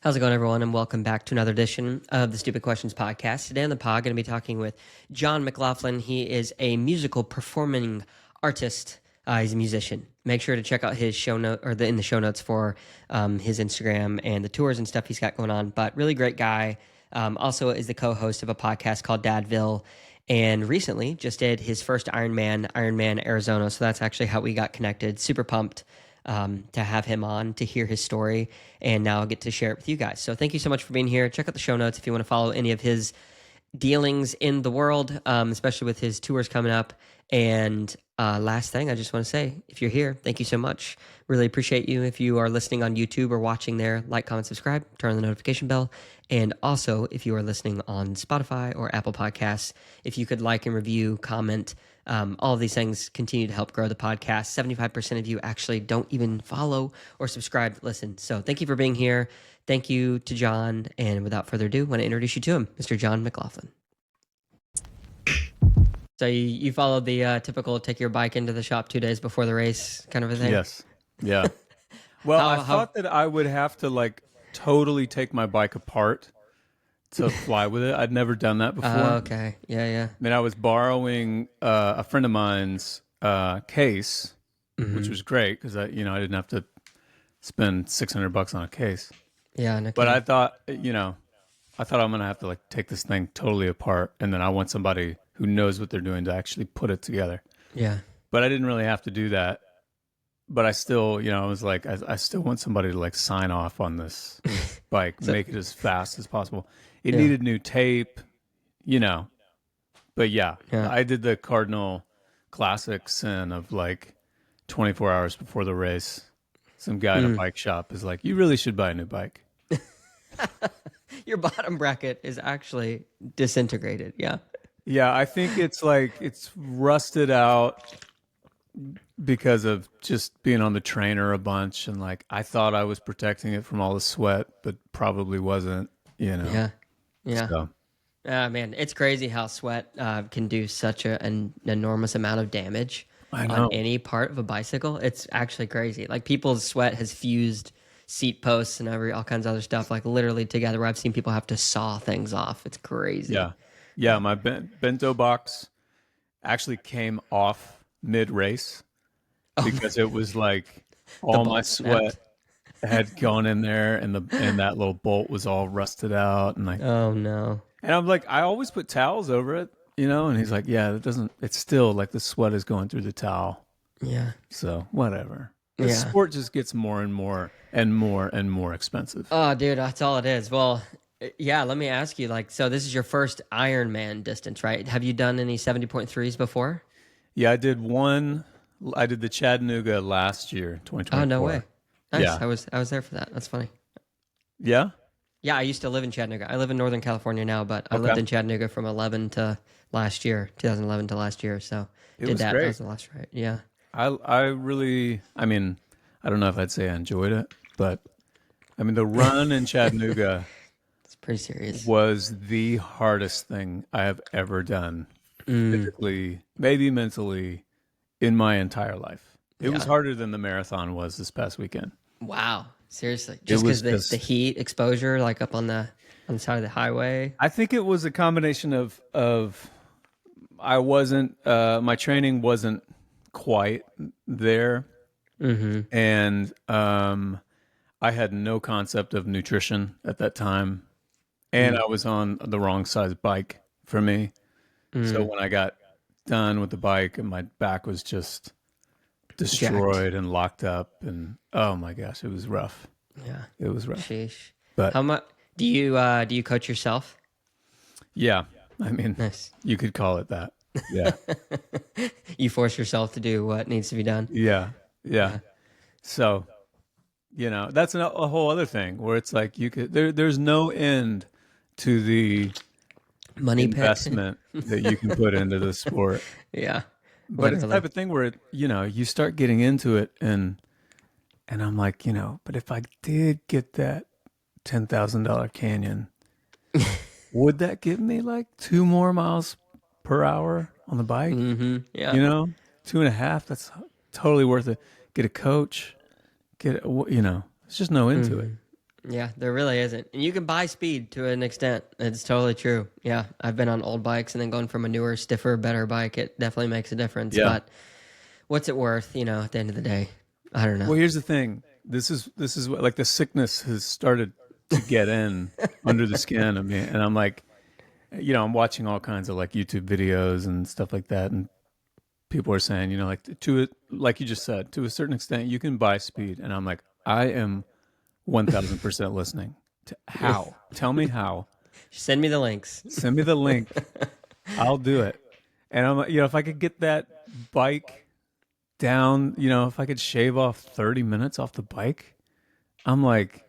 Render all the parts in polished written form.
How's it going, everyone? And welcome back to another edition of the Stupid Questions podcast. Today on the pod, going to be talking with John McLaughlin. He is a musical performing artist. He's a musician. Make sure to check out his show note in the show notes for his Instagram and the tours and stuff he's got going on. But really great guy. Also is the co-host of a podcast called Dadville, and recently just did his first Ironman, Arizona. So that's actually how we got connected. Super pumped to have him on, to hear his story, and now I'll get to share it with you guys. So thank you so much for being here. Check out the show notes if you want to follow any of his dealings in the world, especially with his tours coming up. And last thing, I just want to say, if you're here, thank you so much. Really appreciate you. If you are listening on YouTube or watching there, like, comment, subscribe, turn on the notification bell. And also, if you are listening on Spotify or Apple Podcasts, if you could like and review, comment, all of these things continue to help grow the podcast. 75% of you actually don't even follow or subscribe to listen. So thank you for being here. Thank you to John. And without further ado, I want to introduce you to him, Mr. John McLaughlin. So you followed the typical take your bike into the shop 2 days before the race kind of a thing? Yes. Yeah. Well, I thought that I would have to totally take my bike apart to fly with it. I'd never done that before. Okay. Yeah. I mean, I was borrowing a friend of mine's case, which was great because I didn't have to spend $600 on a case. Yeah. No But I thought, I'm going to have to take this thing totally apart, and then I want somebody who knows what they're doing to actually put it together. Yeah. But I didn't really have to do that. But I still, I was like, I still want somebody to sign off on this bike, make it as fast as possible. It needed new tape, But yeah, I did the Cardinal Classic sin of 24 hours before the race. Some guy in a bike shop is like, you really should buy a new bike. Your bottom bracket is actually disintegrated. Yeah. Yeah, I think it's it's rusted out because of just being on the trainer a bunch, and I thought I was protecting it from all the sweat, but probably wasn't, Yeah. So. Man, it's crazy how sweat can do such an enormous amount of damage on any part of a bicycle. It's actually crazy. People's sweat has fused seat posts and all kinds of other stuff, literally together, where I've seen people have to saw things off. It's crazy. Yeah, my bento box actually came off mid-race because it was all my sweat had gone in there, and that little bolt was all rusted out, and oh no. And I'm I always put towels over it, and he's like, yeah, it's still the sweat is going through the towel. Yeah. So whatever. The sport just gets more and more and more and more expensive. Oh, dude, that's all it is. Well, yeah, let me ask you, so this is your first Ironman distance, right? Have you done any 70.3s before? Yeah, I did one. I did the Chattanooga last year, 2024. Oh, no way. Nice. Yeah. I was there for that. That's funny. Yeah? Yeah, I used to live in Chattanooga. I live in Northern California now, but I lived in Chattanooga from 2011 to last year. So It did was that. great. That was the last right. Yeah. I really, I don't know if I'd say I enjoyed it, but the run in Chattanooga It's pretty serious. was the hardest thing I have ever done, physically, maybe mentally, in my entire life. It was harder than the marathon was this past weekend. Wow. Seriously. Just because the heat exposure, up on the side of the highway. I think it was a combination of I wasn't, my training wasn't quite there. And I had no concept of nutrition at that time. And I was on the wrong size bike for me. So when I got done with the bike, and my back was just destroyed and locked up, and oh my gosh, it was rough. Yeah. It was rough. Sheesh. But how much do you coach yourself? Yeah. Nice. You could call it that. Yeah. You force yourself to do what needs to be done. Yeah. So, that's a whole other thing where it's there's no end to the Money investment that you can put into the sport. Yeah. But it's the type of thing where, you start getting into it, and I'm but if I did get that $10,000 Canyon, would that give me 2 more miles per hour on the bike? Yeah. 2.5, that's totally worth it. Get a coach, there's just no end to it. Yeah, there really isn't. And you can buy speed to an extent. It's totally true. Yeah, I've been on old bikes and then going from a newer, stiffer, better bike, it definitely makes a difference. Yeah. But what's it worth, at the end of the day? I don't know. Well, here's the thing. This is what, like, the sickness has started to get in under the skin of me, and I'm like, I'm watching all kinds of like YouTube videos and stuff like that, and people are saying, like, to it, like you just said, to a certain extent, you can buy speed, and I'm like, I am 1,000% listening. To how? Tell me how. Send me the links. Send me the link. I'll do it. And I'm, if I could get that bike down, if I could shave off 30 minutes off the bike, I'm like,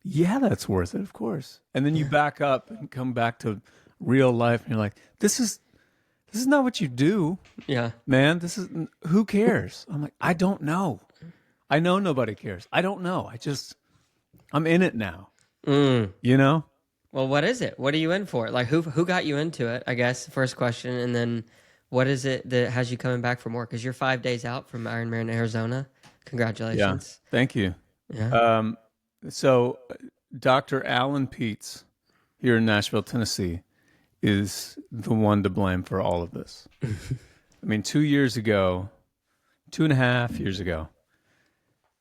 yeah, that's worth it, of course. And then you back up and come back to real life, and you're like, this is not what you do, Yeah. man. Who cares? I'm like, I don't know. I know nobody cares. I don't know. I'm in it now. Well, what is it? What are you in for? Like, who got you into it, I guess, first question. And then what is it that has you coming back for more? Because you're 5 days out from Ironman, Arizona. Congratulations. Yeah. Thank you. Yeah. So Dr. Alan Peets here in Nashville, Tennessee, is the one to blame for all of this. I mean, 2.5 years ago,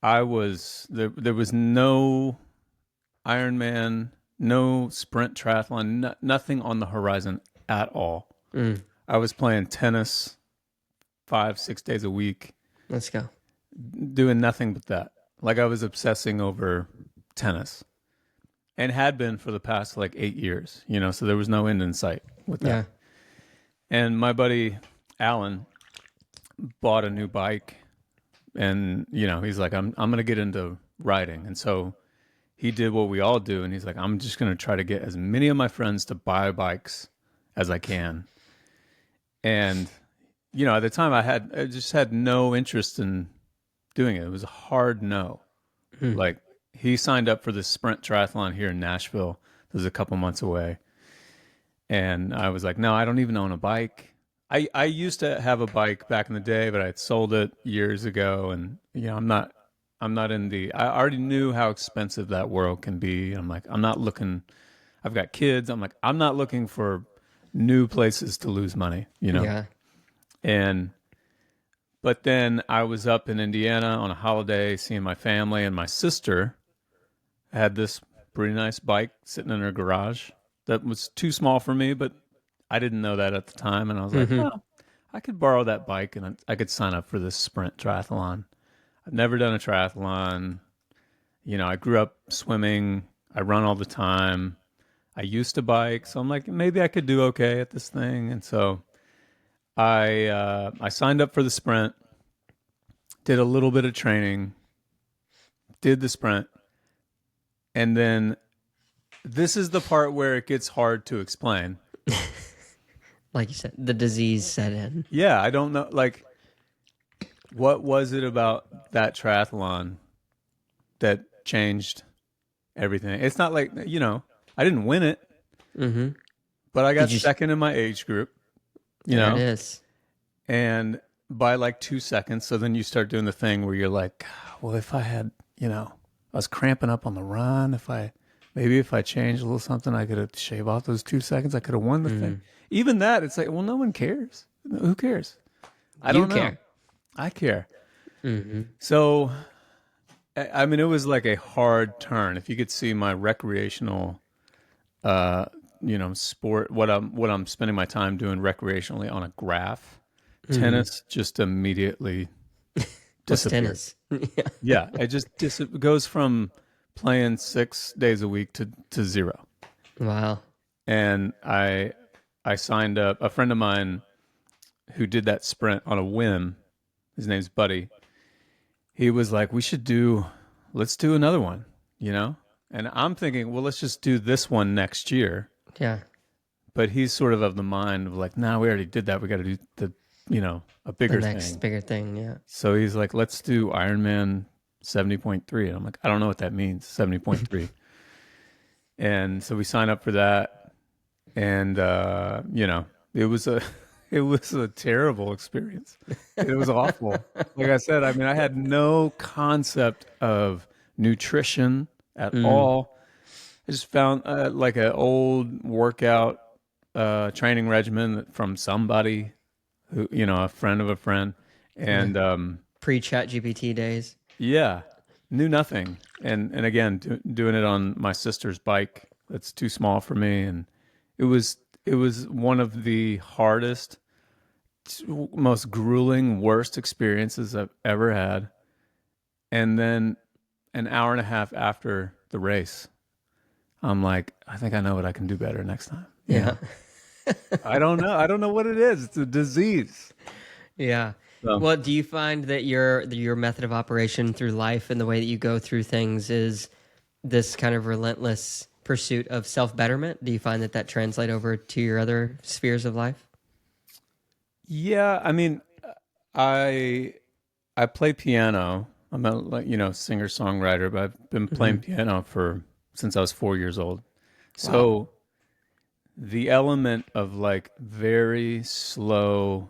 there was no Ironman, no sprint triathlon, nothing on the horizon at all. I was playing tennis 5-6 days a week. Let's go. Doing nothing but that. Like, I was obsessing over tennis and had been for the past like 8 years, so there was no end in sight with that. Yeah. And my buddy Alan bought a new bike, and he's like, I'm going to get into riding. And so he did what we all do, and he's like, I'm just going to try to get as many of my friends to buy bikes as I can. And at the time I just had no interest in doing it. It was a hard no. Like, he signed up for the sprint triathlon here in Nashville. It was a couple months away. And I was like, no, I don't even own a bike. I used to have a bike back in the day, but I had sold it years ago. And, I'm not I already knew how expensive that world can be. I'm like, I've got kids. I'm like, I'm not looking for new places to lose money, Yeah. But then I was up in Indiana on a holiday seeing my family, and my sister had this pretty nice bike sitting in her garage that was too small for me, but I didn't know that at the time. And I was like, oh, I could borrow that bike and I could sign up for this sprint triathlon. I've never done a triathlon. I grew up swimming. I run all the time. I used to bike. So I'm like, maybe I could do okay at this thing. And so I signed up for the sprint, did a little bit of training, did the sprint, and then this is the part where it gets hard to explain. Like you said, the disease set in. Yeah, I don't know. Like, what was it about that triathlon that changed everything? It's not like, I didn't win it, but I got second in my age group. There it is. And by like 2 seconds, so then you start doing the thing where you're like, well, if I had, I was cramping up on the run. If I changed a little something, I could have shaved off those 2 seconds. I could have won the thing. Even that, it's like, well, no one cares. Who cares? I don't know. Care. I care. So, I mean, it was like a hard turn. If you could see my recreational, sport, what I'm spending my time doing recreationally on a graph, tennis just immediately disappears. Tennis. Yeah, it just goes from playing 6 days a week to zero. Wow. And I signed up. A friend of mine who did that sprint on a whim, his name's Buddy, he was like, let's do another one, And I'm thinking, well, let's just do this one next year. Yeah. But he's sort of the mind of like, no, we already did that. We got to do a bigger The next thing. bigger thing, yeah. So he's like, let's do Ironman 70.3. And I'm like, I don't know what that means, 70.3. And so we signed up for that. And, it was a terrible experience. It was awful. Like I said, I mean, I had no concept of nutrition, at all. I just found like an old workout training regimen from somebody who, a friend of a friend. And Pre-chat GPT days. yeah, knew nothing. And again, doing it on my sister's bike that's too small for me. And it was one of the hardest, most grueling, worst experiences I've ever had. And then an hour and a half after the race, I'm like, I think I know what I can do better next time. Yeah. I don't know. I don't know what it is. It's a disease. Yeah. So, Well, do you find that your method of operation through life and the way that you go through things is this kind of relentless pursuit of self-betterment? Do you find that translate over to your other spheres of life? yeah, I mean, I I play piano. I'm a like singer-songwriter, but I've been playing piano for since I was 4 years old. Wow. So the element of like very slow,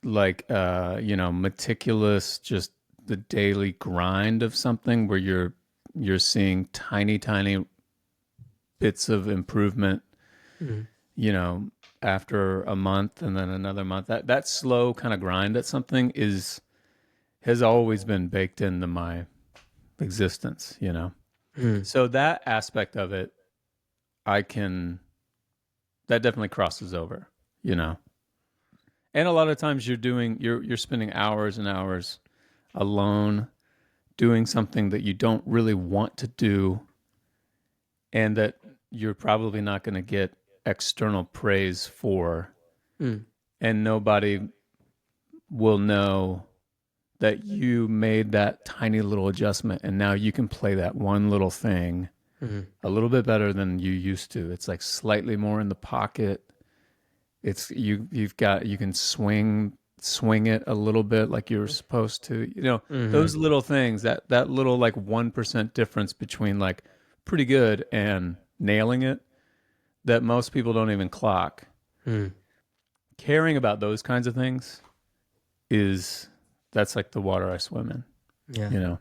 like meticulous, just the daily grind of something where you're seeing tiny bits of improvement, Mhm. after a month and then another month. That slow kind of grind at something has always been baked into my existence. Mhm. So that aspect of it, I can that definitely crosses over. And a lot of times you're spending hours and hours alone doing something that you don't really want to do and that you're probably not going to get external praise for, Mm. and nobody will know that you made that tiny little adjustment and now you can play that one little thing Mhm. a little bit better than you used to. It's like slightly more in the pocket. It's you can swing it a little bit like you were supposed to. Mhm. Those little things, that little like 1% difference between like pretty good and nailing it, that most people don't even clock. Mhm. Caring about those kinds of things is that's like the water I swim in, Yeah. you know.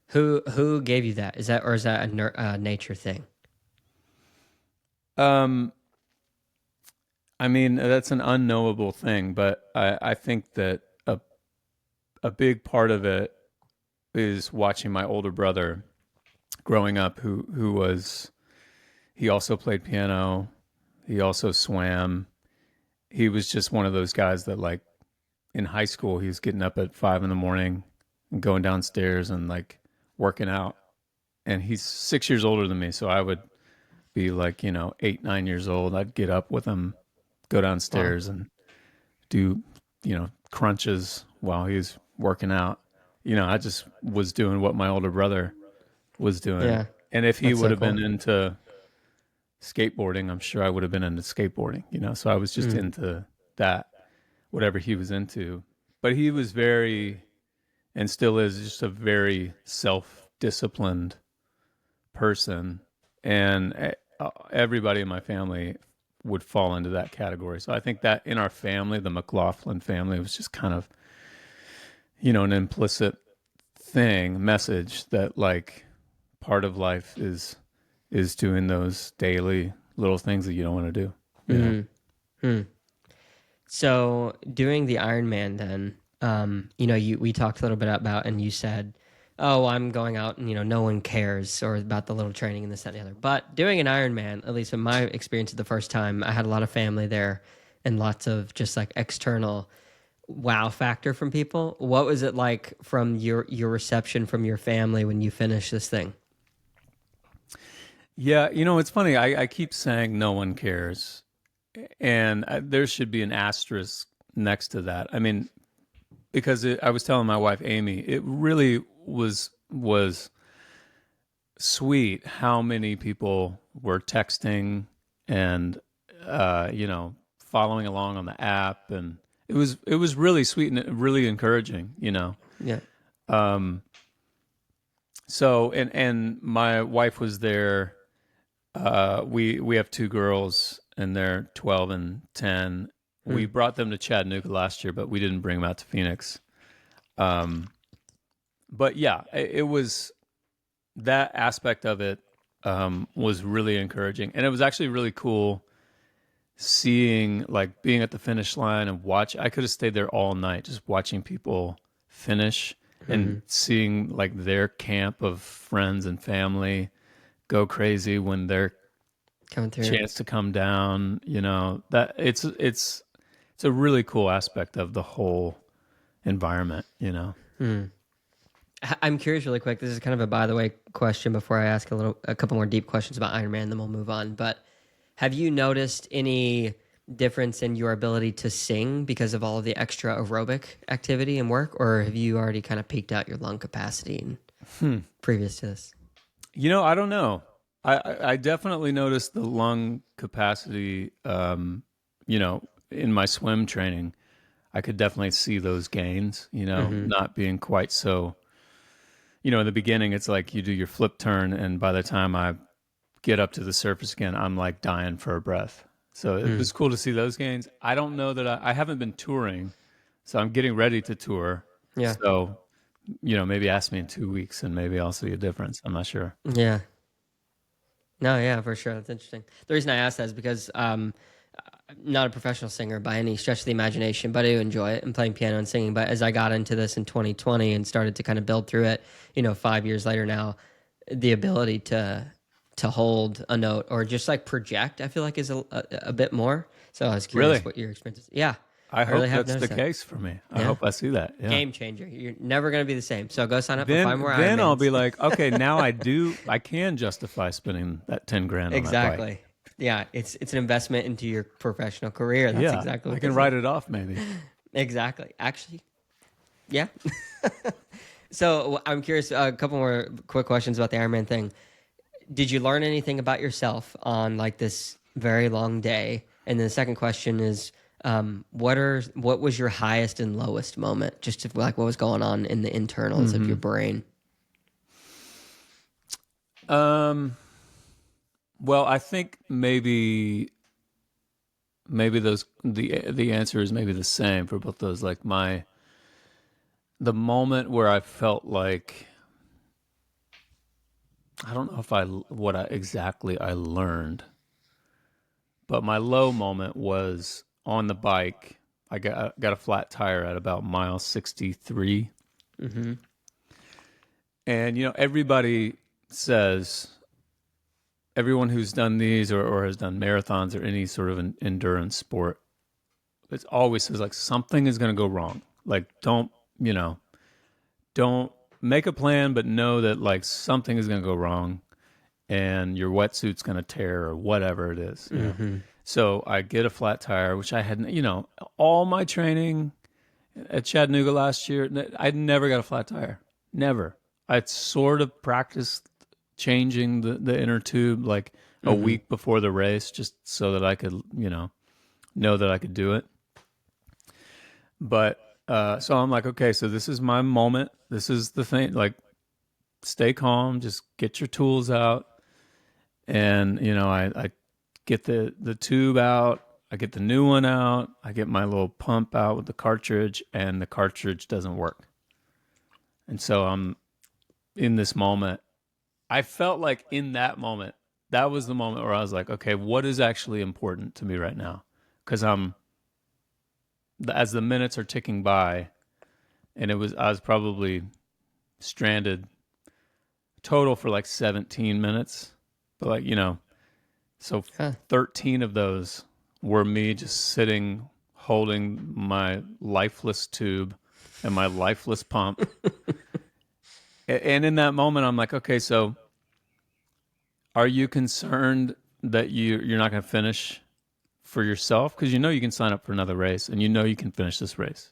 Who gave you that? Is that a nature thing? Um I mean, that's an unknowable thing, but I think that a big part of it is watching my older brother growing up, who was he also played piano, he also swam. He was just one of those guys that like in high school he was getting up at 5 in the morning and going downstairs and like working out. And he's 6 years older than me, so I would be like 8, 9 years old. I'd get up with him, go Wow. downstairs and do crunches while he was working out. I just was doing what my older brother was doing. Yeah. And if he That's would so have been cool. into skateboarding, I'm sure I would have been into skateboarding. So I was just Mm. into that, whatever he was into. But he was very, and still is, just a very self-disciplined person. And everybody in my family would fall into that category. So I think that in our family, the McLaughlin family, was just kind of, an implicit message that like part of life is doing those daily little things that you don't want to do. Mm. Mm. So doing the Ironman, then, we talked a little bit about, and you said, "Oh, I'm going out, and no one cares," or about the little training and this, that, and the other. But doing an Ironman, at least in my experience, the first time, I had a lot of family there, and lots of just like external wow factor from people. What was it like from your reception from your family when you finished this thing? Yeah, it's funny. I keep saying no one cares, and there should be an asterisk next to that. I mean, because I was telling my wife Amy, it really was sweet how many people were texting and following along on the app, and it was really sweet and really encouraging. Yeah. um so and my wife was there. We have two girls and they're 12 and 10. We Hmm. brought them to Chattanooga last year, but we didn't bring them out to Phoenix. um but yeah, it was that aspect of it was really encouraging, and it was actually really cool seeing, like, being at the finish line and watch. I could have stayed there all night just watching people finish and seeing like their camp of friends and family go crazy when their Coming through. chance to come down. That it's a really cool aspect of the whole environment. I'm curious, really quick. This is kind of a by the way question before I ask a couple more deep questions about Ironman, then we'll move on. But have you noticed any difference in your ability to sing because of all of the extra aerobic activity and work, or have you already kind of peaked out your lung capacity previous to this? I don't know. I definitely noticed the lung capacity. In my swim training, I could definitely see those gains. Not being quite so. In the beginning, it's like you do your flip turn, and by the time I get up to the surface again, I'm like dying for a breath. So it was cool to see those gains. I don't know that I haven't been touring, so I'm getting ready to tour. Yeah. So, maybe ask me in 2 weeks and maybe I'll see a difference. I'm not sure. Yeah. No, yeah, for sure. That's interesting. The reason I asked that is because I'm not a professional singer by any stretch of the imagination, but I do enjoy it and playing piano and singing. But as I got into this in 2020 and started to kind of build through it, 5 years later now, the ability to hold a note or just like project, I feel like is a bit more. So I was curious Really? what your experience is. Yeah. I hope really have that's the noticed that. case for me. I Yeah. hope I see that. Yeah. Game changer. You're never going to be the same. So go sign up for 5 more Then I'll Ironmans. be like, okay, now I can justify spending that 10 grand on that bike. Exactly. Yeah, it's an investment into your professional career. That's Yeah, exactly what I can this write is. it off maybe. Exactly. Actually, yeah. So I'm curious. A couple more quick questions about the Ironman thing. Did you learn anything about yourself on like this very long day? And then the second question is, what was your highest and lowest moment? Just to, like what was going on in the internals of your brain? Well, I think maybe those the answer is maybe the same for both those. Like the moment where I felt like, I don't know if what I exactly I learned, but my low moment was on the bike. I got a flat tire at about mile 63. And everybody says, everyone who's done these or has done marathons or any sort of an endurance sport, it always says like something is going to go wrong. Like don't make a plan, but know that like something is going to go wrong, and your wetsuit's going to tear or whatever it is. So I get a flat tire, which I had, all my training at Chattanooga last year, I'd never got a flat tire. Never. I'd sort of practiced changing the inner tube like a week before the race, just so that I could, know that I could do it. But so I'm like, okay, so this is my moment. This is the thing. Like, stay calm. Just get your tools out. And I get the tube out. I get the new one out. I get my little pump out with the cartridge, and the cartridge doesn't work. And so I'm in this moment. I felt like in that moment, that was the moment where I was like, okay, what is actually important to me right now? Because as the minutes are ticking by, and I was probably stranded total for like 17 minutes, but like, so 13 of those were me just sitting, holding my lifeless tube and my lifeless pump. And in that moment, I'm like, okay, so are you concerned that you're not going to finish for yourself? Because you can sign up for another race and you can finish this race.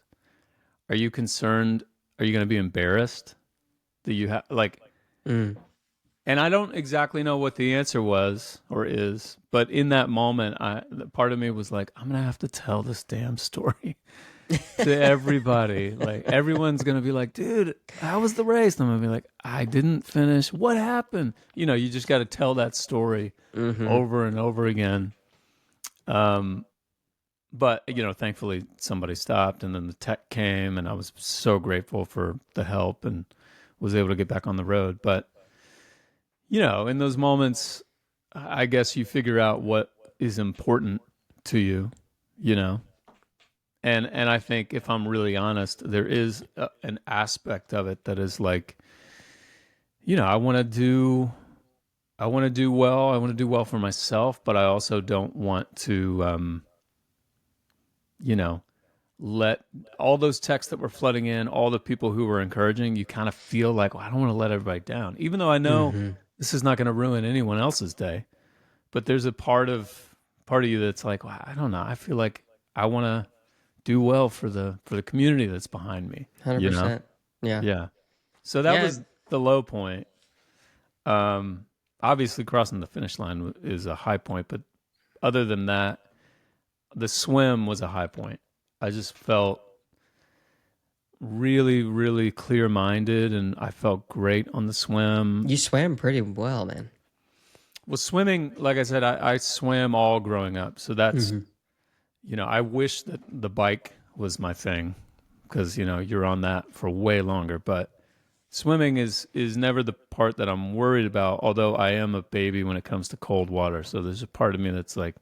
Are you concerned? Are you going to be embarrassed that you have like? And I don't exactly know what the answer was or is, but in that moment, part of me was like, I'm going to have to tell this damn story to everybody. Like, everyone's going to be like, dude, how was the race? And I'm going to be like, I didn't finish. What happened? You just got to tell that story over and over again. But, thankfully somebody stopped, and then the tech came, and I was so grateful for the help and was able to get back on the road. But in those moments, I guess you figure out what is important to you, you know. And I think if I'm really honest, there is an aspect of it that is like, I want to do well. I want to do well for myself, but I also don't want to you know, let all those texts that were flooding in, all the people who were encouraging, you kind of feel like, well, I don't want to let everybody down. Even though I know this is not going to ruin anyone else's day, but there's a part of you that's like, well, I don't know. I feel like I want to do well for the community that's behind me, 100%. Yeah. Yeah. So that Yeah. was the low point. Um, Obviously crossing the finish line is a high point, but other than that, the swim was a high point. I just felt really, really clear-minded, and I felt great on the swim. You swam pretty well, man. Well, swimming, like I said, I swam all growing up, so that's I wish that the bike was my thing because you're on that for way longer. But swimming is never the part that I'm worried about. Although I am a baby when it comes to cold water, so there's a part of me that's like,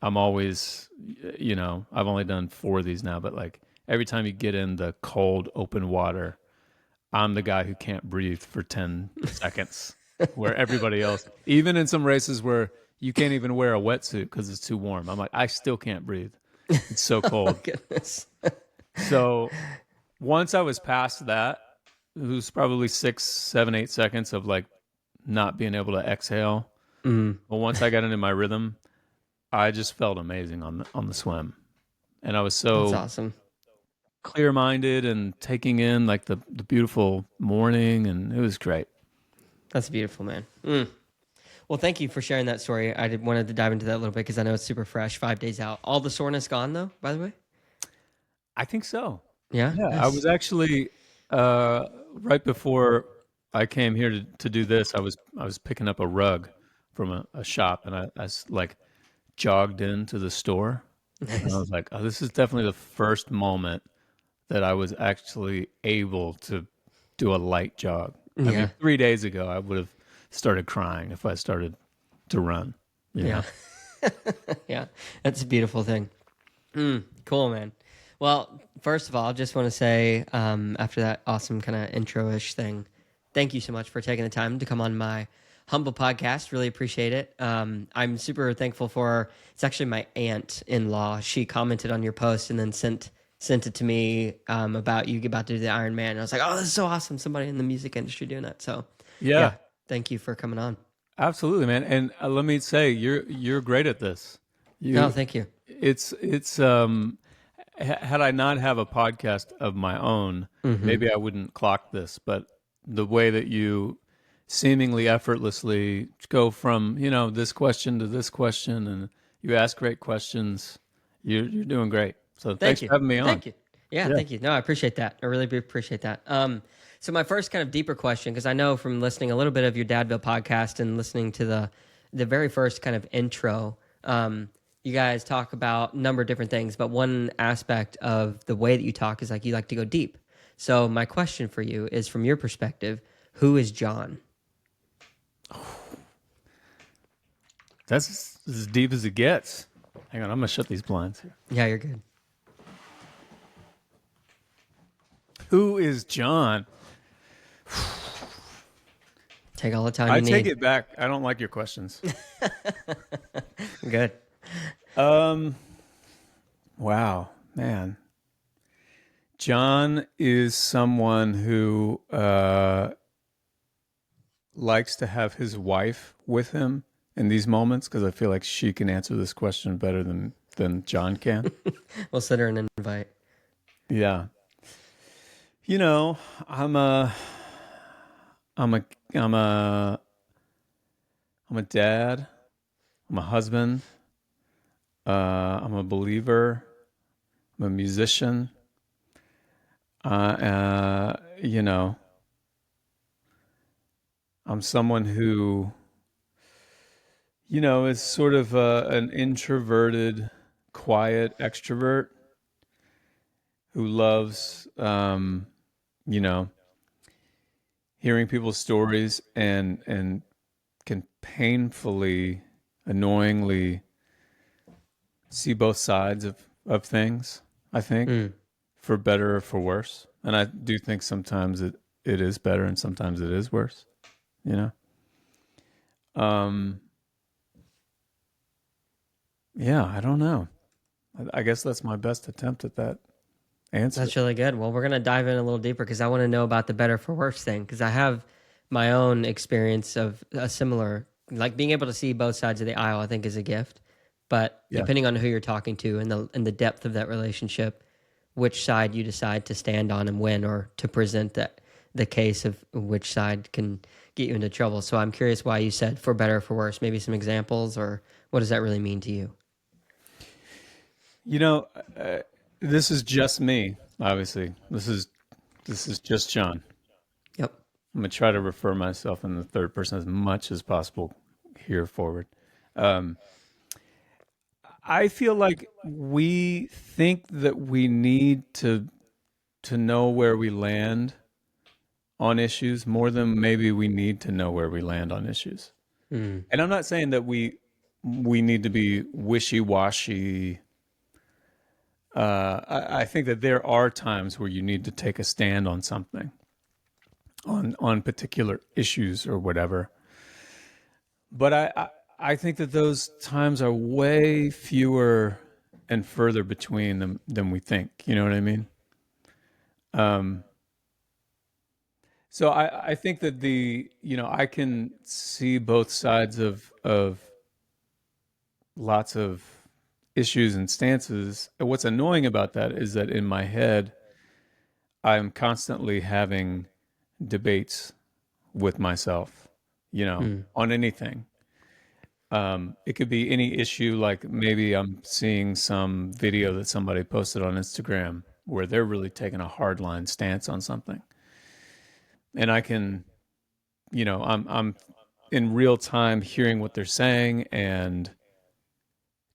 I'm always, I've only done 4 of these now, but like every time you get in the cold open water, I'm the guy who can't breathe for 10 seconds, where everybody else, even in some races where you can't even wear a wetsuit because it's too warm, I'm like, I still can't breathe. It's so Oh, cold. goodness. So once I was past that, it was probably 6, 7, 8 seconds of like not being able to exhale. But once I got into my rhythm, I just felt amazing on the swim, and I was That's so awesome. clear-minded and taking in like the beautiful morning, and it was great. That's beautiful, man. Well, thank you for sharing that story. Wanted to dive into that a little bit because I know it's super fresh, 5 days out. All the soreness gone, though, by the way? I think so. Yeah? Yeah, I was Nice. actually right before I came here to do this. I was picking up a rug from a shop, and like jogged into the store, and I Nice. was like, oh, this is definitely the first moment that I was actually able to do a light jog. I mean, Yeah. 3 days ago, I would have started crying if I started to run. Yeah. Yeah. That's a beautiful thing. Cool, man. Well, first of all, I just want to say, after that awesome kind of intro-ish thing, thank you so much for taking the time to come on my humble podcast. Really appreciate it. I'm super thankful for, it's actually my aunt-in-law. She commented on your post and then sent it to me about you about to do the Ironman. And I was like, oh, this is so awesome. Somebody in the music industry doing that. So, yeah, Yeah, thank you for coming on. absolutely, man. And let me say, you're great at this. No, You, thank you. it's had I not have a podcast of my own, maybe I wouldn't clock this. But the way that you seemingly effortlessly go from this question to this question, and you ask great questions, you're doing great. So thanks Thank you. for having me on. Thank you. Yeah, Yeah. thank you. No, I appreciate that. I really do appreciate that. So my first kind of deeper question, because I know from listening a little bit of your Dadville podcast and listening to the very first kind of intro, you guys talk about a number of different things, but one aspect of the way that you talk is like you like to go deep. So my question for you is, from your perspective, who is John? That's as deep as it gets. Hang on, I'm gonna shut these blinds here. Yeah, you're good. Who is John? Take all the time I you take need. it back. I don't like your questions. Good. Wow, man. John is someone who likes to have his wife with him in these moments because I feel like she can answer this question better than John can. We'll send her an invite. Yeah. You know, I'm a I'm a I'm a I'm a dad. I'm a husband. I'm a believer. I'm a musician. You know, I'm someone who, is sort of an introverted, quiet extrovert who loves, you know, hearing people's stories and can painfully, annoyingly see both sides of things, I think, Mm. for better or for worse. And I do think sometimes it is better and sometimes it is worse, you know? Um, yeah, I don't know. I guess that's my best attempt at that answer. That's really good. Well, we're going to dive in a little deeper because I want to know about the better for worse thing because I have my own experience of a similar, like being able to see both sides of the aisle, I think is a gift. But Yeah. depending on who you're talking to and the depth of that relationship, which side you decide to stand on and win or to present the case of which side can get you into trouble. So I'm curious why you said for better or for worse, maybe some examples or what does that really mean to you? You know, this is just me, obviously. This is just John. Yep. I'm going to try to refer myself in the third person as much as possible here forward. Um, I feel like we think that we need to know where we land on issues more than maybe we need to know where we land on issues. Mm. And I'm not saying that we need to be wishy-washy. I think that there are times where you need to take a stand on something, on particular issues or whatever. But I think that those times are way fewer and further between them than we think. You know what I mean? Um, so I think that I can see both sides of lots of issues and stances. And what's annoying about that is that in my head, I'm constantly having debates with myself, Mm. on anything. It could be any issue, like maybe I'm seeing some video that somebody posted on Instagram where they're really taking a hardline stance on something. And I can, I'm in real time hearing what they're saying and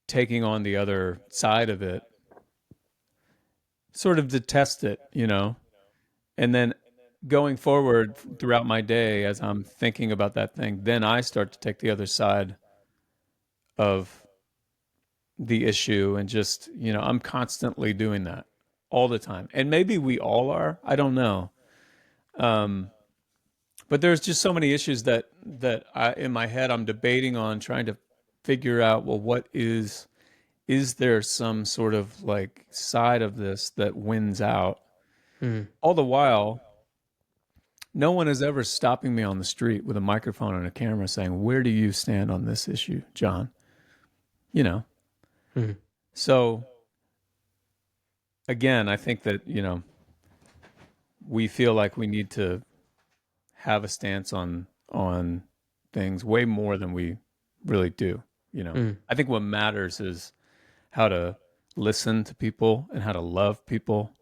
taking on the other side of it, sort of to test it, and then going forward throughout my day as I'm thinking about that thing, then I start to take the other side of the issue and just, I'm constantly doing that all the time. And maybe we all are, I don't know. Um, but there's just so many issues that in my head I'm debating on trying to figure out, well, is there some sort of like side of this that wins out? Mm. All the while, no one is ever stopping me on the street with a microphone and a camera saying, "Where do you stand on this issue, John?" You know. Mm. So again, I think that, we feel like we need to have a stance on things way more than we really do, Mm. I think what matters is how to listen to people and how to love people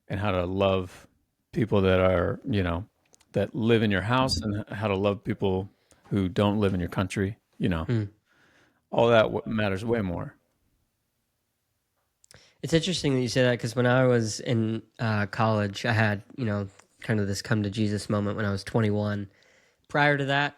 and how to love people that are, that live in your house and how to love people who don't live in your country, Mm. all that matters way more. It's interesting that you say that because when I was in college, I had, kind of this come to Jesus moment when I was 21. Prior to that,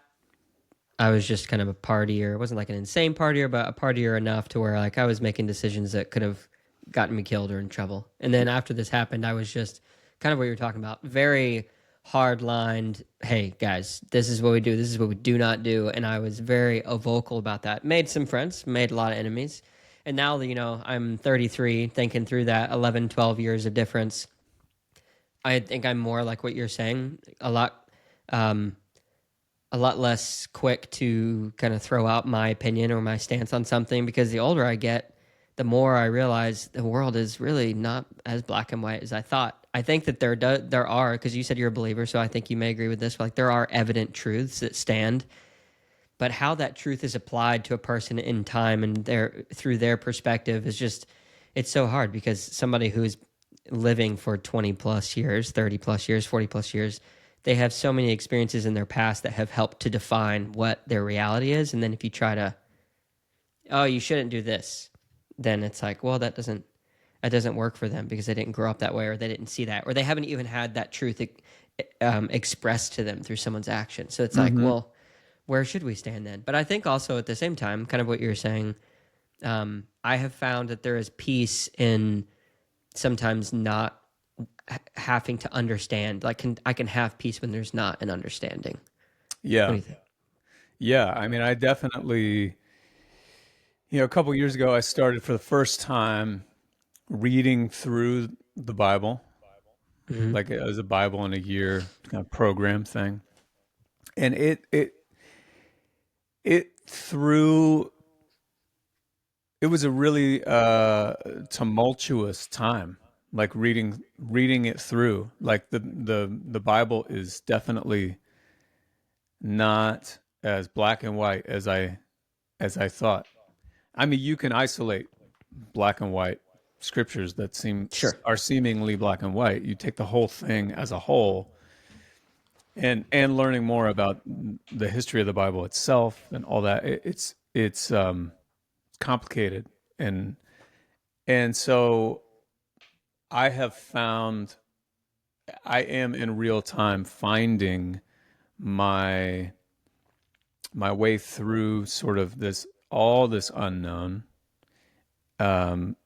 I was just kind of a partier. It wasn't like an insane partier, but a partier enough to where like I was making decisions that could have gotten me killed or in trouble. And then after this happened, I was just kind of what you were talking about, very hard lined. Hey guys, this is what we do. This is what we do not do. And I was very vocal about that. Made some friends, made a lot of enemies. And now, I'm 33, thinking through that 11, 12 years of difference. I think I'm more like what you're saying, um, a lot less quick to kind of throw out my opinion or my stance on something because the older I get, the more I realize the world is really not as black and white as I thought. I think that there are, because you said you're a believer, so I think you may agree with this. But like there are evident truths that stand, but how that truth is applied to a person in time and through their perspective is just it's so hard because somebody who is living for 20 plus years, 30 plus years, 40 plus years, they have so many experiences in their past that have helped to define what their reality is. And then if you try to, oh, you shouldn't do this, then it's like, well, that doesn't work for them because they didn't grow up that way or they didn't see that or they haven't even had that truth expressed to them through someone's action. So it's like, Hmm. well, where should we stand then? But I think also at the same time, kind of what you're saying, I have found that there is peace in sometimes not having to understand. Like, I can have peace when there's not an understanding. What do Yeah. you think? Yeah. I mean, I definitely, a couple years ago, I started for the first time reading through the Bible, Hmm. like as a Bible in a year kind of program thing. And it through, it was a really tumultuous time, like reading it through. Like the Bible is definitely not as black and white as I thought. I mean, you can isolate black and white scriptures that Sure. are seemingly black and white. You take the whole thing as a whole, and learning more about the history of the Bible itself and all that. It's complicated, and so I have found I am in real time finding my way through sort of this unknown. Um,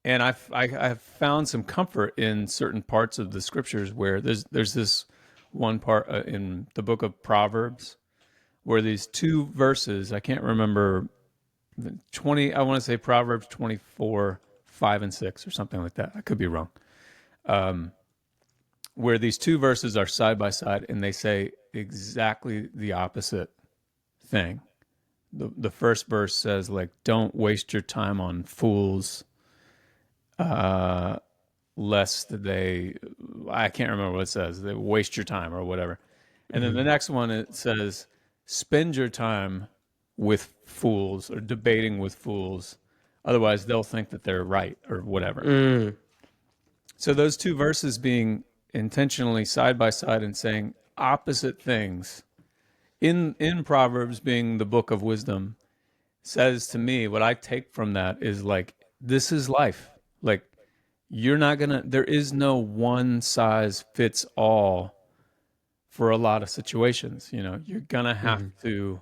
and I've found some comfort in certain parts of the scriptures where there's this one part in the book of Proverbs where these two verses, I can't remember, 20, I want to say Proverbs 24, 5 and 6 or something like that. I could be wrong. Where these two verses are side by side and they say exactly the opposite thing. The first verse says, like, don't waste your time on fools, uh, lest they, I can't remember what it says, they waste your time or whatever. And then Hmm. the next one, it says, spend your time with fools or debating with fools. Otherwise, they'll think that they're right or whatever. Mm. So those two verses being intentionally side by side and saying opposite things in Proverbs being the book of wisdom says to me, what I take from that is like, this is life. Like, you're not gonna, there is no one size fits all for a lot of situations. You're gonna have Hmm. to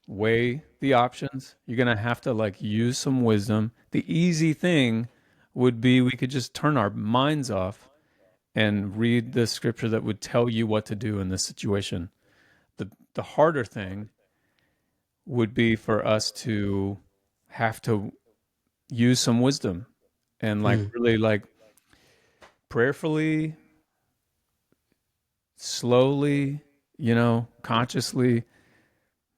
weigh the options. You're gonna have to like use some wisdom. The easy thing would be we could just turn our minds off and read the scripture that would tell you what to do in this situation. The harder thing would be for us to have to use some wisdom and like Mm. really like prayerfully, slowly, consciously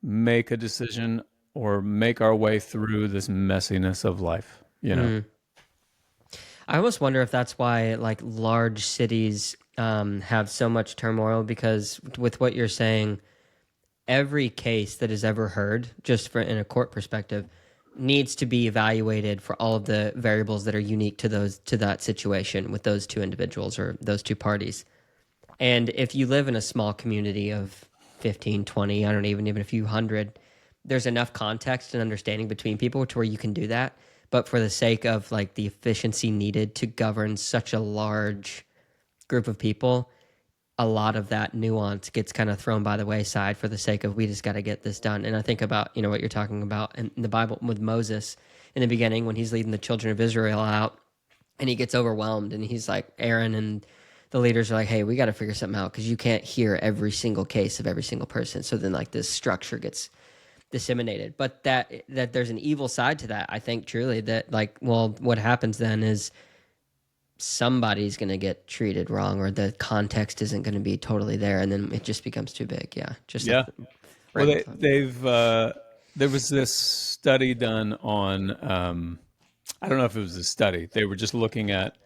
make a decision or make our way through this messiness of life. Mm. I almost wonder if that's why like large cities have so much turmoil because with what you're saying, every case that is ever heard, just for in a court perspective, needs to be evaluated for all of the variables that are unique to that situation with those two individuals or those two parties. And if you live in a small community of 15, 20, I don't even a few hundred, there's enough context and understanding between people to where you can do that. But for the sake of like the efficiency needed to govern such a large group of people, a lot of that nuance gets kind of thrown by the wayside for the sake of we just got to get this done. And I think about, what you're talking about in the Bible with Moses in the beginning when he's leading the children of Israel out and he gets overwhelmed and he's like, Aaron and the leaders are like, hey, we got to figure something out because you can't hear every single case of every single person. So then like this structure gets disseminated. But that there's an evil side to that. I think truly that like, well, what happens then is somebody's going to get treated wrong or the context isn't going to be totally there and then it just becomes too big. Yeah, just like Yeah. Well, right with that. they've there was this study done on I don't know if it was a study. They were just looking at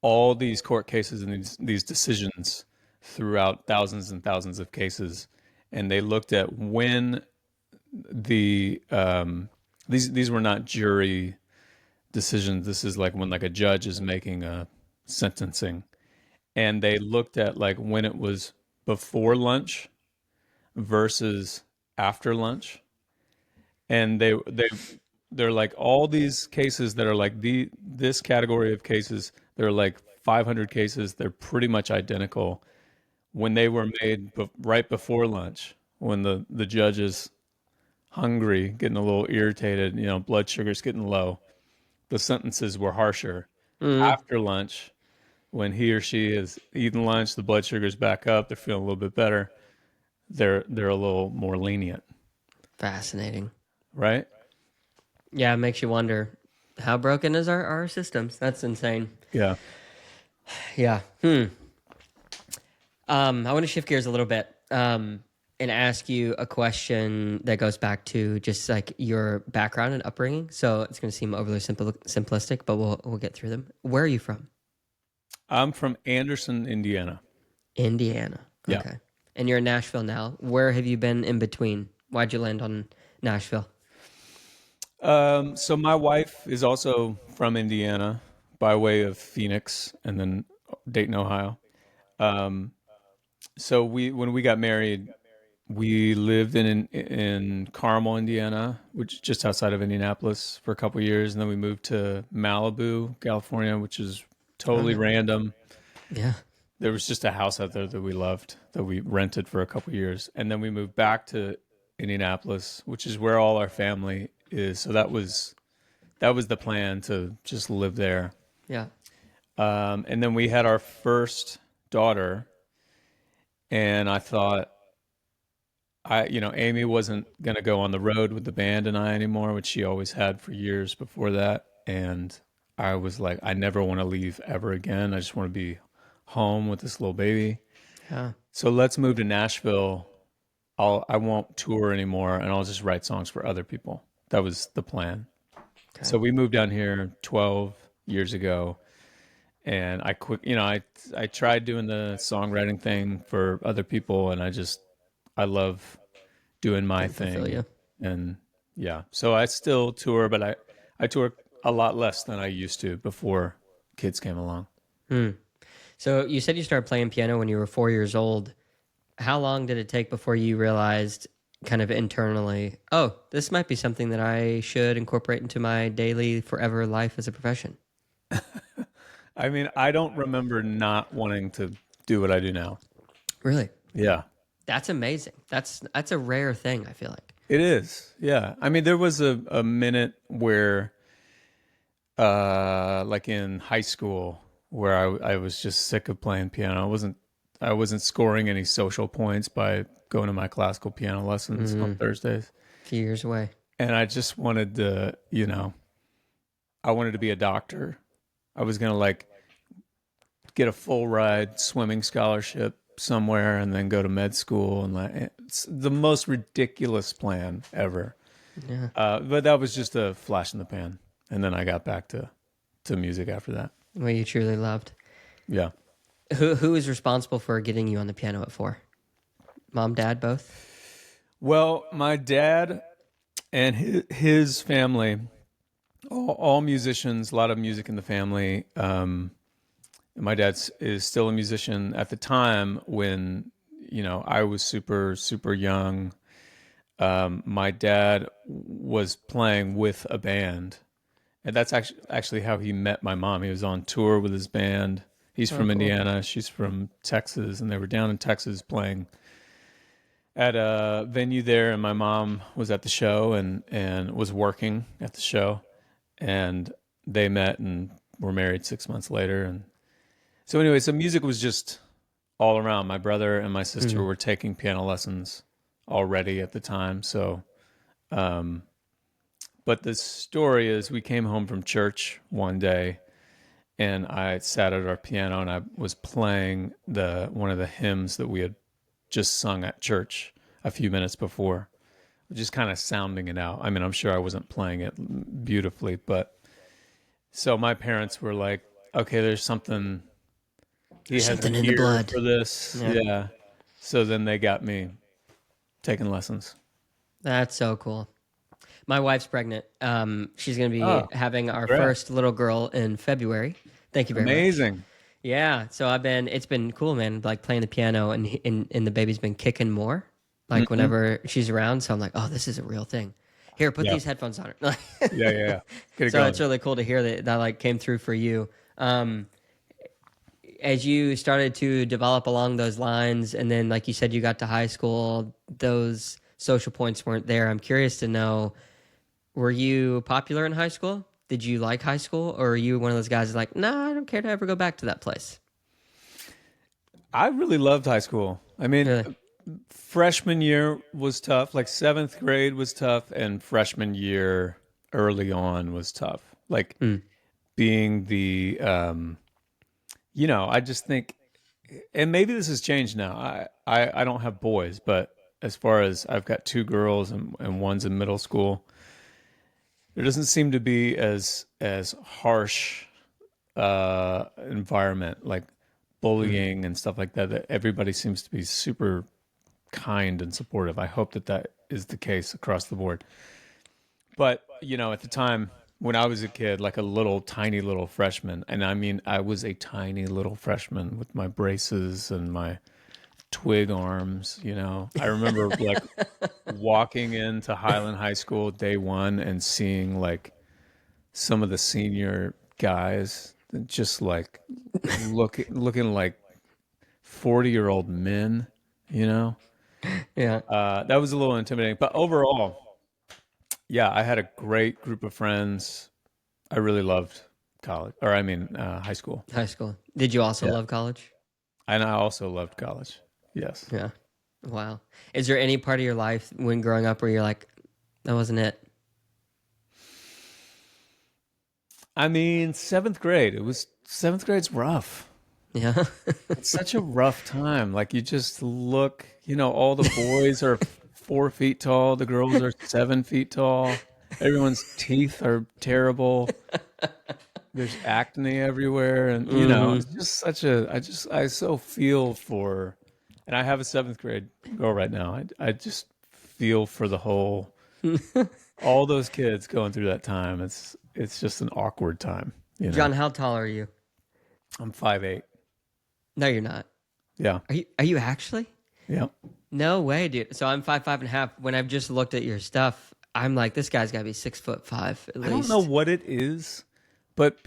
all these court cases and these decisions throughout thousands and thousands of cases, and they looked at when the these were not jury decisions. This is like when like a judge is making a sentencing, and they looked at like when it was before lunch versus after lunch, and they're like all these cases that are like this category of cases, they're like 500 cases. They're pretty much identical. When they were made right before lunch, when the judge is hungry, getting a little irritated, blood sugar's getting low, the sentences were harsher. After lunch, when he or she has eaten lunch, the blood sugar's back up, they're feeling a little bit better, they're a little more lenient. Fascinating. Right? Yeah, it makes you wonder, how broken is our systems? That's insane. Yeah. Yeah. I want to shift gears a little bit and ask you a question that goes back to just like your background and upbringing. So it's going to seem overly simplistic, but we'll get through them. Where are you from? I'm from Anderson, Indiana. Indiana. Yeah. Okay. And you're in Nashville now. Where have you been in between? Why'd you land on Nashville? So my wife is also from Indiana by way of Phoenix and then Dayton, Ohio. So when we got married, we lived in Carmel, Indiana, which is just outside of Indianapolis for a couple of years, and then we moved to Malibu, California, which is totally random. Yeah. There was just a house out there that we loved that we rented for a couple of years, and then we moved back to Indianapolis, which is where all our family is. So that was the plan, to just live there. Yeah. And then we had our first daughter, and I thought, Amy wasn't going to go on the road with the band and I anymore, which she always had for years before that. And I was like, I never want to leave ever again. I just want to be home with this little baby. Yeah. So let's move to Nashville. I won't tour anymore, and I'll just write songs for other people. That was the plan. Okay. So we moved down here 12 years ago, and I tried doing the songwriting thing for other people, and I love doing my thing. You. And yeah, so I still tour, but I tour a lot less than I used to before kids came along. So you said you started playing piano when you were 4 years old. How long did it take before you realized kind of internally, oh, this might be something that I should incorporate into my daily forever life as a profession? I mean, I don't remember not wanting to do what I do now. Really? Yeah. That's amazing. That's a rare thing, I feel like. It is. Yeah. I mean, there was a minute where, like in high school, where I was just sick of playing piano. I wasn't scoring any social points by going to my classical piano lessons on Thursdays. A few years away. And I just wanted to, I wanted to be a doctor. I was going to get a full ride swimming scholarship somewhere and then go to med school. And it's the most ridiculous plan ever. Yeah. But that was just a flash in the pan. And then I got back to music after that. What you truly loved. Yeah. Who is responsible for getting you on the piano at 4? Mom, dad, both? Well, my dad and his family, all musicians, a lot of music in the family. My dad is still a musician. At the time when, I was super, super young, my dad was playing with a band. And that's actually how he met my mom. He was on tour with his band. He's from Indiana. She's from Texas. And they were down in Texas playing at a venue there. And my mom was at the show and was working at the show. And they met and were married 6 months later. And so anyway, so music was just all around. My brother and my sister were taking piano lessons already at the time. So, but the story is we came home from church one day and I sat at our piano and I was playing one of the hymns that we had just sung at church a few minutes before, just kind of sounding it out. I mean, I'm sure I wasn't playing it beautifully, but so my parents were like, okay, there's something, he has an in the ear blood for this. Yeah. So then they got me taking lessons. That's so cool. My wife's pregnant. She's going to be having our first little girl in February. Thank you very much. Amazing. Yeah. So it's been cool, man. Like playing the piano and the baby's been kicking more. Like whenever she's around. So I'm like, oh, this is a real thing. Here, put these headphones on her. Yeah. Get it So going. it's really cool to hear that like came through for you. as you started to develop along those lines, and then like you said, you got to high school, those social points weren't there. I'm curious to know, were you popular in high school? Did you like high school, or are you one of those guys like, nah, I don't care to ever go back to that place? I really loved high school. I mean, Really? freshman year was tough. Like seventh grade was tough, and freshman year early on was tough. Like Mm. being the, I just think, and maybe this has changed now. I don't have boys, but as far as I've got two girls and one's in middle school, there doesn't seem to be as harsh environment like bullying and stuff like that. That everybody seems to be super kind and supportive. I hope that is the case across the board. But at the time when I was a kid, like a little tiny little freshman, and I mean I was a tiny little freshman with my braces and my twig arms. I remember like walking into Highland High School day one and seeing like some of the senior guys just like looking like 40-year-old men, you know? Yeah. That was a little intimidating, but overall, yeah, I had a great group of friends. I really loved college, or I mean, high school. High school. Did you also Yeah. love college? And I also loved college. Yes. Yeah. Wow. Is there any part of your life when growing up where you're like, that wasn't it? I mean, seventh grade's rough. Yeah. It's such a rough time. Like you just look, all the boys are 4 feet tall, the girls are 7 feet tall. Everyone's teeth are terrible. There's acne everywhere, and it's just I so feel for, and I have a seventh grade girl right now. I just feel for the whole, all those kids going through that time. It's just an awkward time. John, how tall are you? I'm 5'8". No, you're not. Yeah, Are you actually? yeah. No way, dude. So I'm 5'5.5". When I've just looked at your stuff, I'm like, this guy's got to be 6'5" at least. I don't know what it is, but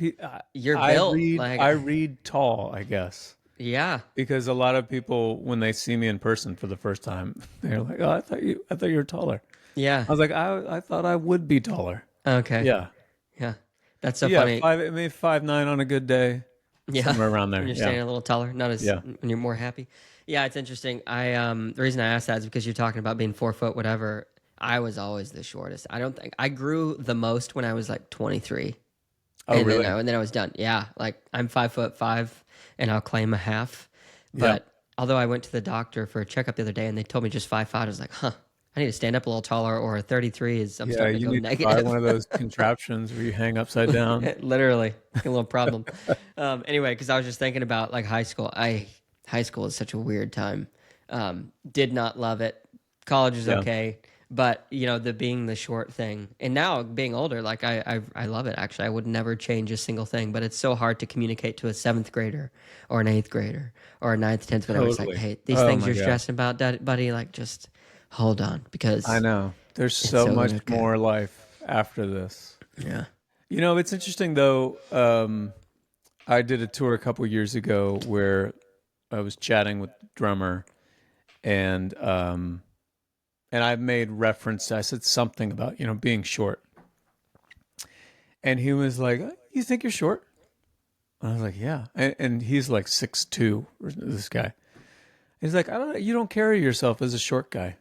You're I built read like, I read tall, I guess. yeah, Because a lot of people, when they see me in person for the first time, they're like, "Oh, I thought you were taller." yeah. I was like, I thought I would be taller. Okay, Yeah, yeah. That's so yeah, funny. maybe 5'9" on a good day, Yeah, somewhere around there. when you're Yeah, standing a little taller, not as yeah, when you're more happy. Yeah, it's interesting. The reason I asked that is because you're talking about being 4 foot, whatever. I was always the shortest. I don't think I grew the most when I was like 23. Oh, and really? Then I was done. Yeah, like I'm 5'5", and I'll claim a half. Yeah. But although I went to the doctor for a checkup the other day, and they told me just 5'5", I was like, huh, I need to stand up a little taller, or a 33 is I'm Yeah, starting to you go need to buy negative. one of those contraptions where you hang upside down. Literally, a little problem. Anyway, because I was just thinking about like high school. High school is such a weird time. Did not love it. College is Yeah. okay, but the being the short thing, and now being older, like I love it. Actually, I would never change a single thing. But it's so hard to communicate to a seventh grader or an eighth grader or a ninth, 10th, whatever. It's like, Totally. hey, these Oh things my you're God. stressing about, buddy, like just hold on, because I know. There's it's so so much okay. more life after this. Yeah. It's interesting though. I did a tour a couple years ago where I was chatting with the drummer, and I made reference. I said something about being short, and he was like, "You think you're short?" And I was like, "Yeah," and he's like 6'2", this guy. He's like, You don't carry yourself as a short guy."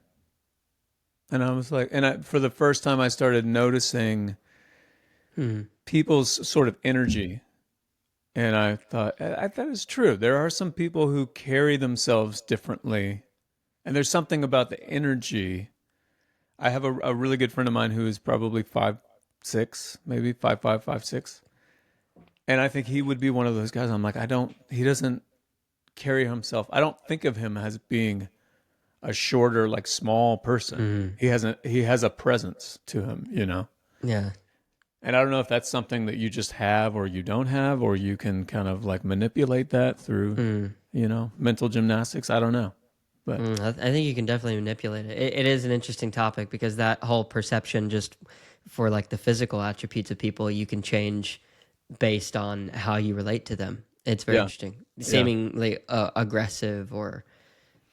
And I was like, for the first time, I started noticing people's sort of energy. And I thought, that is true. There are some people who carry themselves differently. And there's something about the energy. I have a really good friend of mine who is probably 5'6", maybe 5'5", 5'6". And I think he would be one of those guys. I'm like, he doesn't carry himself. I don't think of him as being a shorter, like small person. He has a presence to him, Yeah. And I don't know if that's something that you just have or you don't have, or you can kind of like manipulate that through, mental gymnastics. I don't know. But I think you can definitely manipulate it. It is an interesting topic because that whole perception, just for like the physical attributes of people, you can change based on how you relate to them. It's very Yeah. interesting. Yeah. Seemingly aggressive or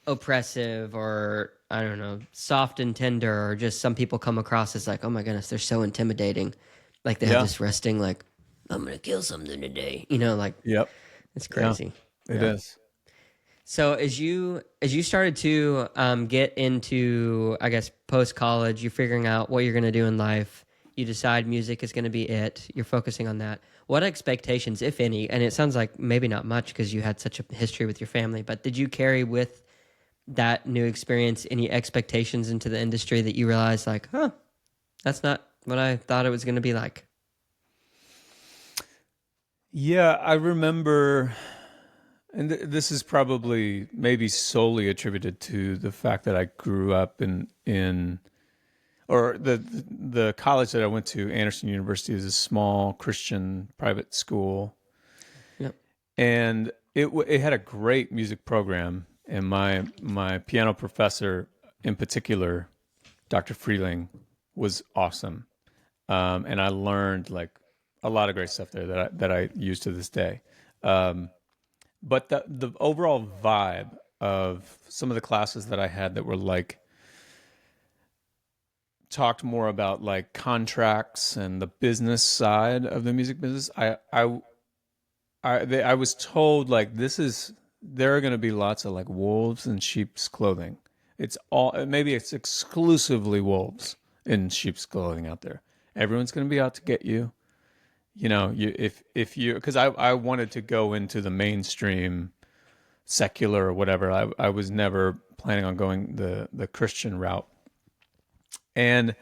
oppressive, or I don't know, soft and tender, or just some people come across as like, oh my goodness, they're so intimidating. Like they have Yeah. this resting, like, I'm going to kill something today. You know, like Yep. it's Yeah. crazy. It Yeah. is. So as you started to get into, I guess, post college, you're figuring out what you're going to do in life. You decide music is going to be it. You're focusing on that. What expectations, if any, and it sounds like maybe not much because you had such a history with your family, but did you carry with that new experience any expectations into the industry that you realized like, huh, that's not what I thought it was going to be like? Yeah, I remember, and this is probably maybe solely attributed to the fact that I grew up in or the college that I went to, Anderson University, is a small Christian private school, Yep. and it had a great music program. And my piano professor, in particular, Dr. Freeling, was awesome. And I learned like a lot of great stuff there that I use to this day. Um, but the overall vibe of some of the classes that I had that were like talked more about like contracts and the business side of the music business. I was told like there are going to be lots of like wolves in sheep's clothing. It's all maybe it's exclusively wolves in sheep's clothing out there. Everyone's going to be out to get you. You know, if you because I wanted to go into the mainstream secular or whatever. I was never planning on going the Christian route, and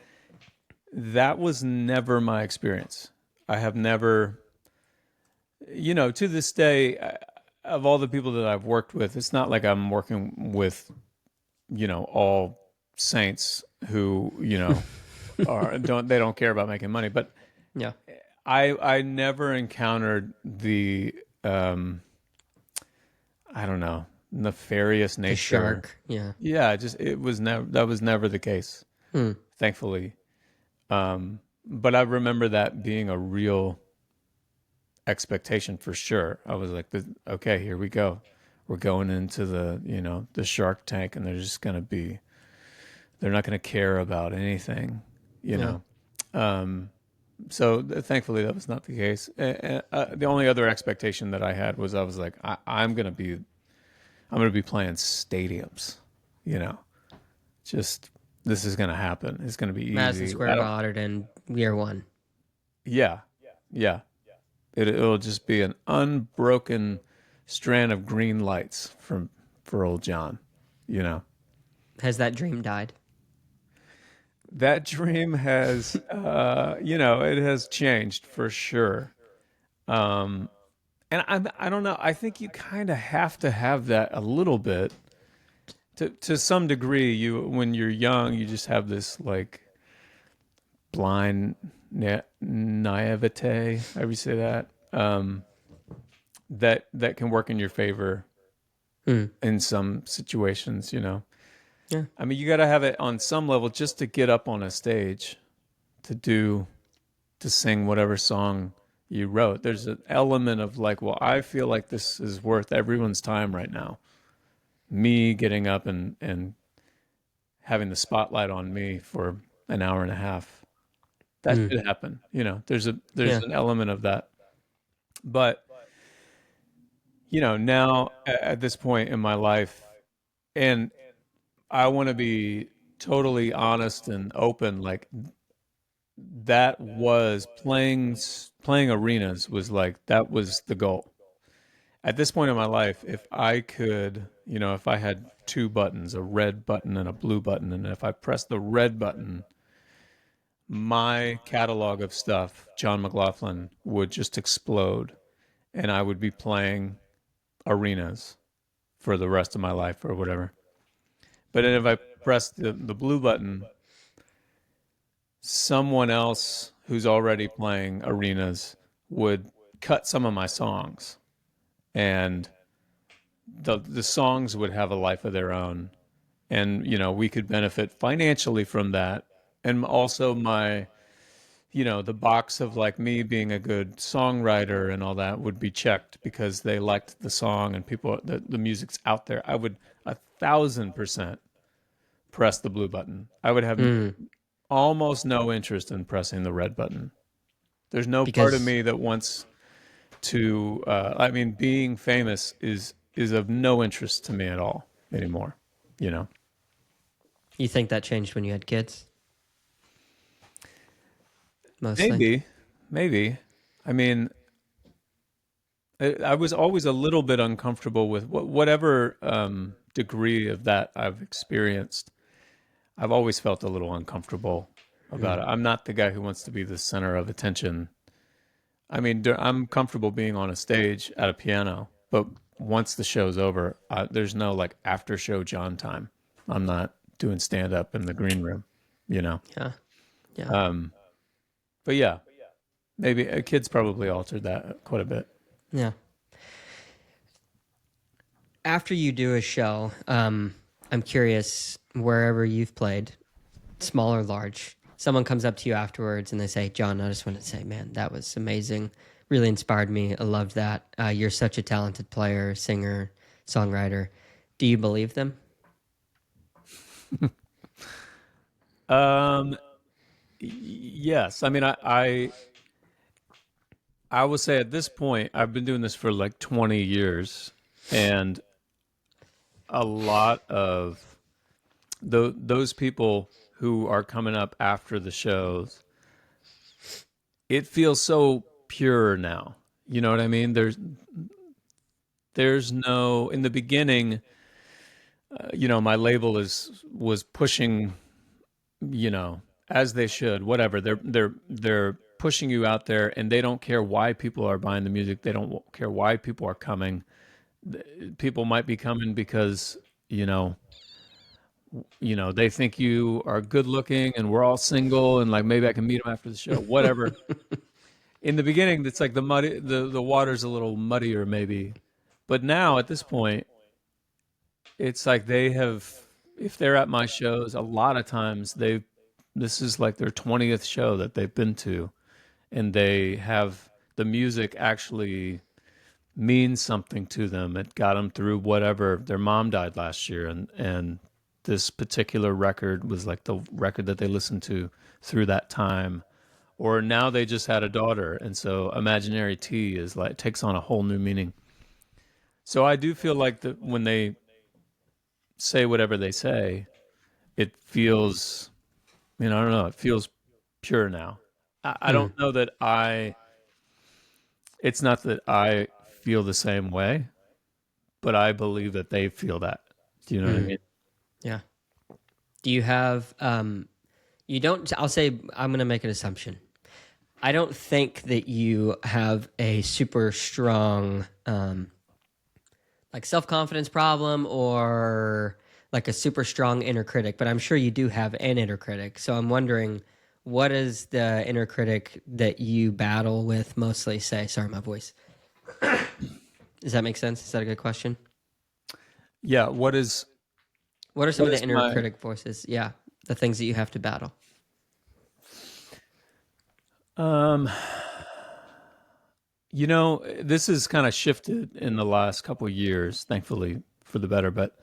that was never my experience. I have never, to this day, of all the people that I've worked with, it's not like I'm working with, all saints who, don't care about making money. But Yeah. I never encountered the, I don't know, nefarious The nature. shark. Yeah. Yeah, just it was never that was never the case, Hmm. thankfully. But I remember that being a real expectation for sure. I was like, okay, here we go. We're going into the Shark Tank, and they're not going to care about anything, you Yeah. know. So thankfully that was not the case. The only other expectation that I had was I was like, I'm going to be playing stadiums, you know, just this is going to happen. It's going to be Madison easy. Square Garden, year one. Yeah, yeah. It'll just be an unbroken strand of green lights for old John, you know. Has that dream died? That dream has, it has changed for sure. Um, and I don't know. I think you kind of have to have that a little bit to some degree. When you're young, you just have this like blind naivete. However you say that. That can work in your favor Hmm. in some situations, Yeah. I mean, you got to have it on some level just to get up on a stage to sing whatever song you wrote. There's an element of like, well, I feel like this is worth everyone's time right now. Me getting up and having the spotlight on me for an hour and a half. That Hmm. should happen. There's Yeah. an element of that. But, now at this point in my life, and I want to be totally honest and open. Like that was playing arenas was like that was the goal. At this point in my life, if I could, if I had two buttons, a red button and a blue button, and if I pressed the red button, my catalog of stuff, John McLaughlin, would just explode, and I would be playing arenas for the rest of my life or whatever. But then if I pressed the blue button, someone else who's already playing arenas would cut some of my songs, and the songs would have a life of their own, and we could benefit financially from that. And also the box of like me being a good songwriter and all that would be checked because they liked the song and people, the music's out there. I would 1,000% press the blue button. I would have Mm, almost no interest in pressing the red button. There's no part of because me that wants to, I mean, being famous is of no interest to me at all anymore, you know? you think that changed when you had kids, mostly. Maybe, maybe. I mean, I was always a little bit uncomfortable with whatever degree of that I've experienced. I've always felt a little uncomfortable about Mm. it. I'm not the guy who wants to be the center of attention. I mean, I'm comfortable being on a stage at a piano, but once the show's over, there's no like after show John time. I'm not doing stand up in the green room, you know. Yeah, yeah, Um, but yeah, maybe kids probably altered that quite a bit. yeah. After you do a show, I'm curious, wherever you've played, small or large, someone comes up to you afterwards and they say, John, I just want to say, man, that was amazing. Really inspired me. I loved that. You're such a talented player, singer, songwriter. Do you believe them? Um, yes. I mean, I will say at this point, I've been doing this for like 20 years, and a lot of those people who are coming up after the shows, it feels so pure now. You know what I mean? There's no in the beginning, my label is was pushing, as they should, whatever. They're pushing you out there and they don't care why people are buying the music. They don't care why people are coming. People might be coming because, they think you are good looking and we're all single and like maybe I can meet them after the show, whatever. In the beginning, it's like the water's a little muddier maybe. But now at this point, it's like if they're at my shows, a lot of times this is like their 20th show that they've been to, and they have the music actually means something to them. It got them through whatever. Their mom died last year, and this particular record was like the record that they listened to through that time. Or now they just had a daughter, and so Imaginary Tea is like takes on a whole new meaning. So I do feel like that when they say whatever they say, it feels, I don't know, it feels pure now. I Hmm. don't know that it's not that I feel the same way, but I believe that they feel that. Do you know what I Hmm. mean? Yeah. Do you have, you don't, I'll say, I'm going to make an assumption. I don't think that you have a super strong, like self confidence problem or like a super strong inner critic, but I'm sure you do have an inner critic. So I'm wondering, what is the inner critic that you battle with mostly? Say, sorry, my voice. Does that make sense? Is that a good question? Yeah, What are some what of the is inner my critic voices? Yeah, the things that you have to battle. um this has kind of shifted in the last couple of years, thankfully for the better, but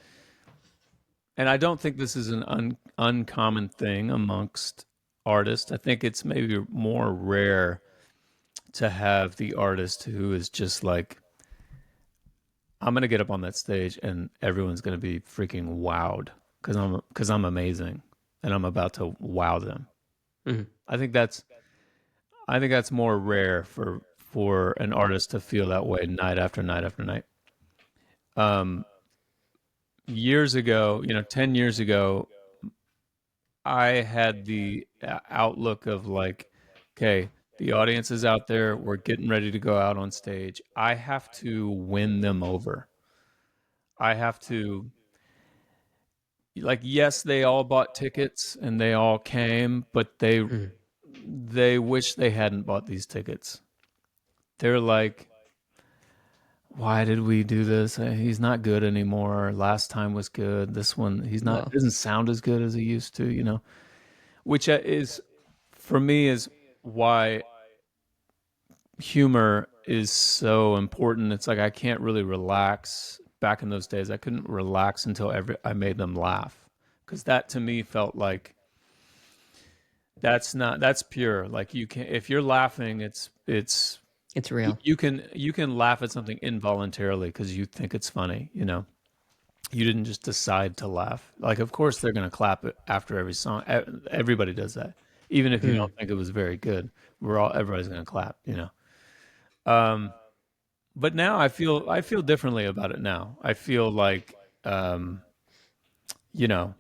and I don't think this is an uncommon thing amongst artists. I think it's maybe more rare to have the artist who is just like, I'm gonna get up on that stage and everyone's gonna be freaking wowed because I'm amazing and I'm about to wow them. Hmm. I think that's I think that's more rare for an artist to feel that way night after night after night. Um, Years ago, 10 years ago, I had the outlook of like, okay, the audience is out there. We're getting ready to go out on stage. I have to win them over. I have to, like, yes, they all bought tickets and they all came, but Hmm. they wish they hadn't bought these tickets. They're like, why did we do this? He's not good anymore. Last time was good. This one, he's not, Well, doesn't sound as good as he used to, which is for me is why humor is so important. It's like I can't really relax. Back in those days, I couldn't relax until I made them laugh, because that to me felt like that's pure. Like you can, if you're laughing, It's real. you can laugh at something involuntarily because you think it's funny. You didn't just decide to laugh. Like, of course, they're going to clap it after every song. Everybody does that, even if you Hmm. don't think it was very good. Everybody's going to clap. Um, but now I feel differently about it now. I feel like um, you know,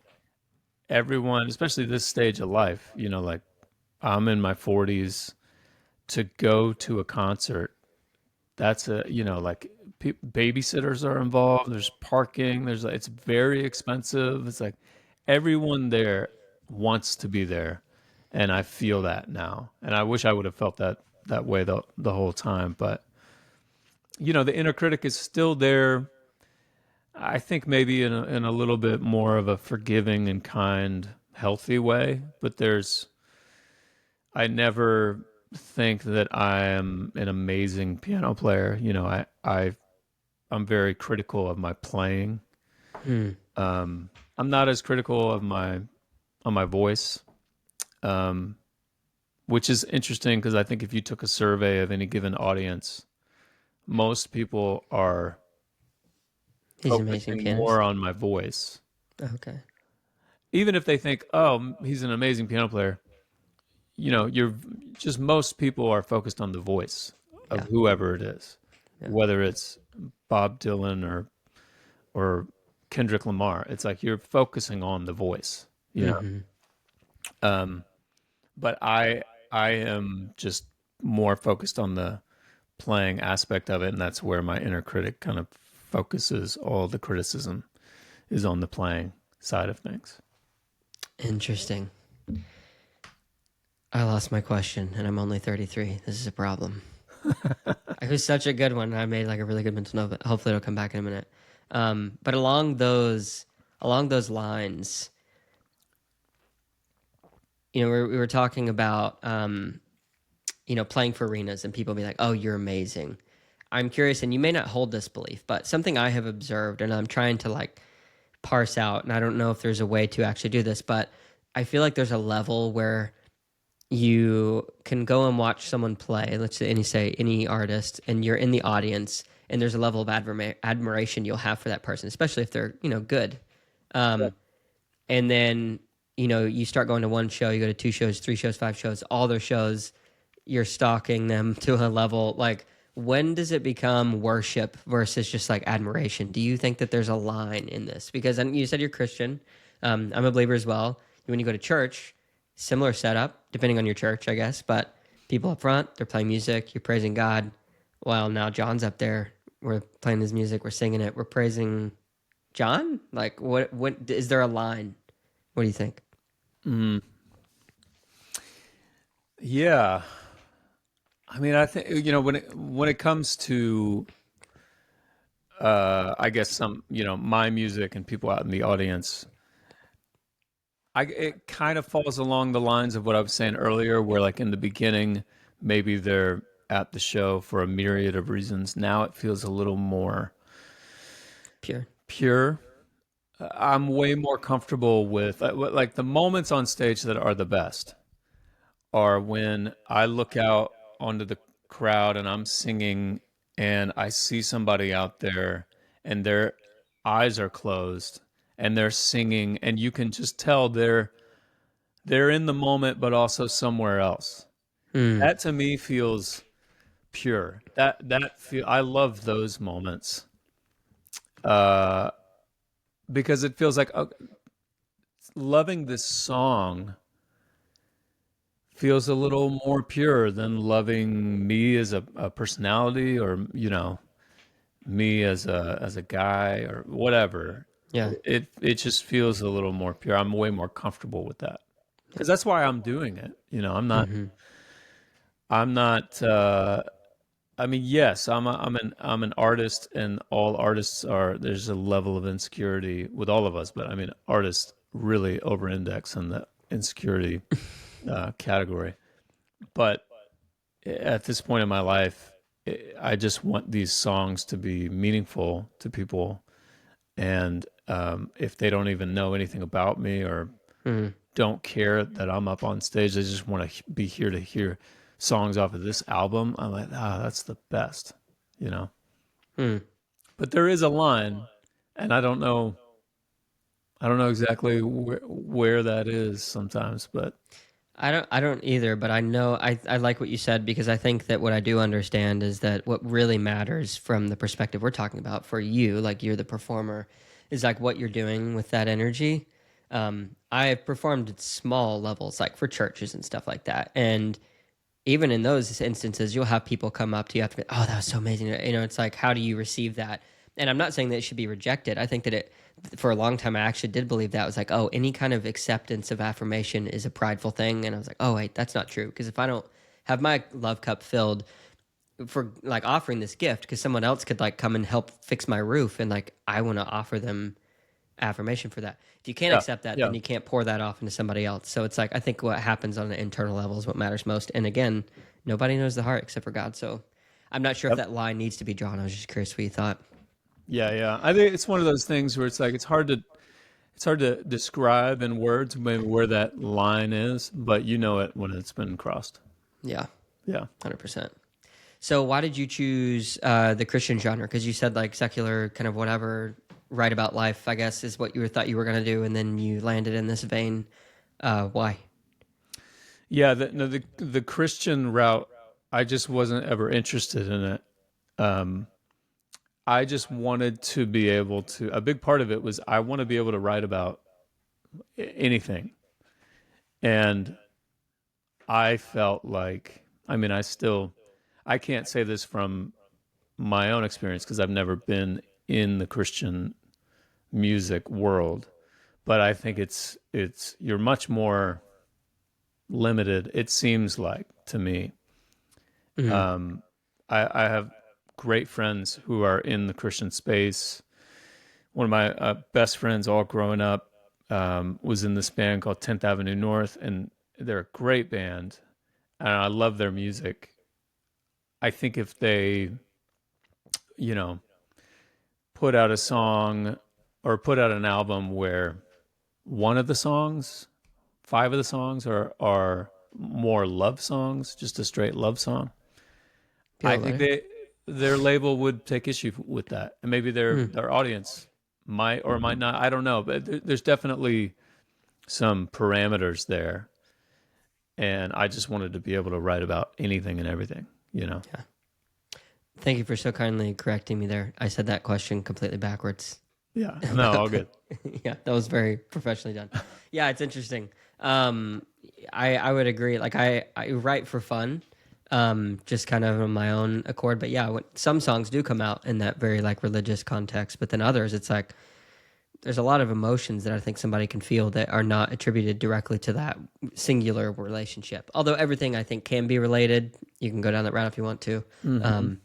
everyone, especially this stage of life, like I'm in my 40s, to go to a concert. That's like babysitters are involved. There's parking. It's very expensive. It's like everyone there wants to be there, and I feel that now. And I wish I would have felt that way the whole time. But the inner critic is still there. I think maybe in a little bit more of a forgiving and kind, healthy way. But I never think that I am an amazing piano player. I'm very critical of my playing. Hmm. Um, I'm not as critical of my voice, um, which is interesting because I think if you took a survey of any given audience, most people are He's an amazing focusing more pianist. on my voice. Okay. Even if they think, oh, he's an amazing piano player, you're just most people are focused on the voice of Yeah. whoever it is, Yeah. whether it's Bob Dylan or Kendrick Lamar. It's like you're focusing on the voice, you know. Hmm. Um, but I am just more focused on the playing aspect of it, and that's where my inner critic kind of focuses. All the criticism is on the playing side of things. Interesting. I lost my question, and I'm only 33. This is a problem. It was such a good one. I made like a really good mental note. But hopefully, it'll come back in a minute. But along those lines, we were talking about playing for arenas, and people be like, "Oh, you're amazing." I'm curious, and you may not hold this belief, but something I have observed, and I'm trying to like parse out, and I don't know if there's a way to actually do this, but I feel like there's a level where you can go and watch someone play. Let's say any artist, and you're in the audience, and there's a level of admiration you'll have for that person, especially if they're good. Um, and then you start going to one show, you go to two shows, three shows, five shows, all their shows. You're stalking them to a level like. When does it become worship versus just like admiration? Do you think that there's a line in this? Because you said you're Christian. I'm a believer as well. When you go to church, similar setup, depending on your church, I guess. But people up front, they're playing music, you're praising God. Well, now John's up there. We're playing his music, we're singing it, we're praising John. Like, what is there a line? What do you think? Mm, yeah, I mean, I think when it comes to I guess some my music and people out in the audience, it kind of falls along the lines of what I was saying earlier, where like in the beginning, maybe they're at the show for a myriad of reasons. Now it feels a little more Pure. pure. I'm way more comfortable with like the moments on stage that are the best are when I look out onto the crowd and I'm singing and I see somebody out there and their eyes are closed and they're singing and you can just tell they're in the moment but also somewhere else. Mm, That to me feels pure. I love those moments. Uh because it feels like loving this song feels a little more pure than loving me as a personality, or me as a guy or whatever. yeah. It just feels a little more pure. I'm way more comfortable with that because that's why I'm doing it. Hmm. I'm not I mean, yes, I'm an artist, and all artists are. There's a level of insecurity with all of us, but I mean, artists really over-index in the insecurity category. but at this point in my life, I just want these songs to be meaningful to people. And if they don't even know anything about me or don't care that I'm up on stage, they just want to be here to hear songs off of this album. I'm like, that's the best, you know? But there is a line, and I don't know exactly where that is sometimes, but I don't either, but I know I like what you said, because I think that what I do understand is that what really matters from the perspective we're talking about for you, like you're the performer, is like what you're doing with that energy. I have performed at small levels, like for churches and stuff like that, and even in those instances, you'll have people come up to you after, oh, that was so amazing. You know, it's like, how do you receive that? And I'm not saying that it should be rejected. I think that for a long time, I actually did believe that. I was like, oh, any kind of acceptance of affirmation is a prideful thing. And I was like, oh, wait, that's not true. Because if I don't have my love cup filled for like offering this gift, because someone else could like come and help fix my roof, and like, I want to offer them affirmation for that. If you can't yeah, accept that, yeah, then you can't pour that off into somebody else. So it's like, I think what happens on an internal level is what matters most. And again, nobody knows the heart except for God. So I'm not sure if yep. that line needs to be drawn. I was just curious what you thought. Yeah. I think it's one of those things where it's like it's hard to describe in words maybe where that line is, but you know it when it's been crossed. Yeah, Yeah. 100%. So why did you choose the Christian genre? Because you said like secular, kind of whatever, write about life, I guess, is what you thought you were going to do, and then you landed in this vein. Why? Yeah, the Christian route, I just wasn't ever interested in it. Um, I just wanted to be able to. A big part of it was I want to be able to write about anything, and I felt like, I mean, I can't say this from my own experience because I've never been in the Christian music world, but I think it's you're much more limited. It seems like to me. Mm-hmm. Um, I have great friends who are in the Christian space. One of my best friends, all growing up, was in this band called 10th Avenue North, and they're a great band, and I love their music. I think if they, you know, put out a song or put out an album where one of the songs, five of the songs are more love songs, just a straight love song, I Feel think better? their label would take issue with that, and maybe their audience might or might not. I don't know, but there's definitely some parameters there, and I just wanted to be able to write about anything and everything, you know. Yeah. Thank you for so kindly correcting me there. I said that question completely backwards. Yeah, no, About all good. yeah, that was very professionally done. Yeah, it's interesting. Um, I would agree. Like I write for fun, just kind of on my own accord. But yeah, some songs do come out in that very like religious context, but then others, it's like there's a lot of emotions that I think somebody can feel that are not attributed directly to that singular relationship. Although everything I think can be related. You can go down that route if you want to. Mm-hmm.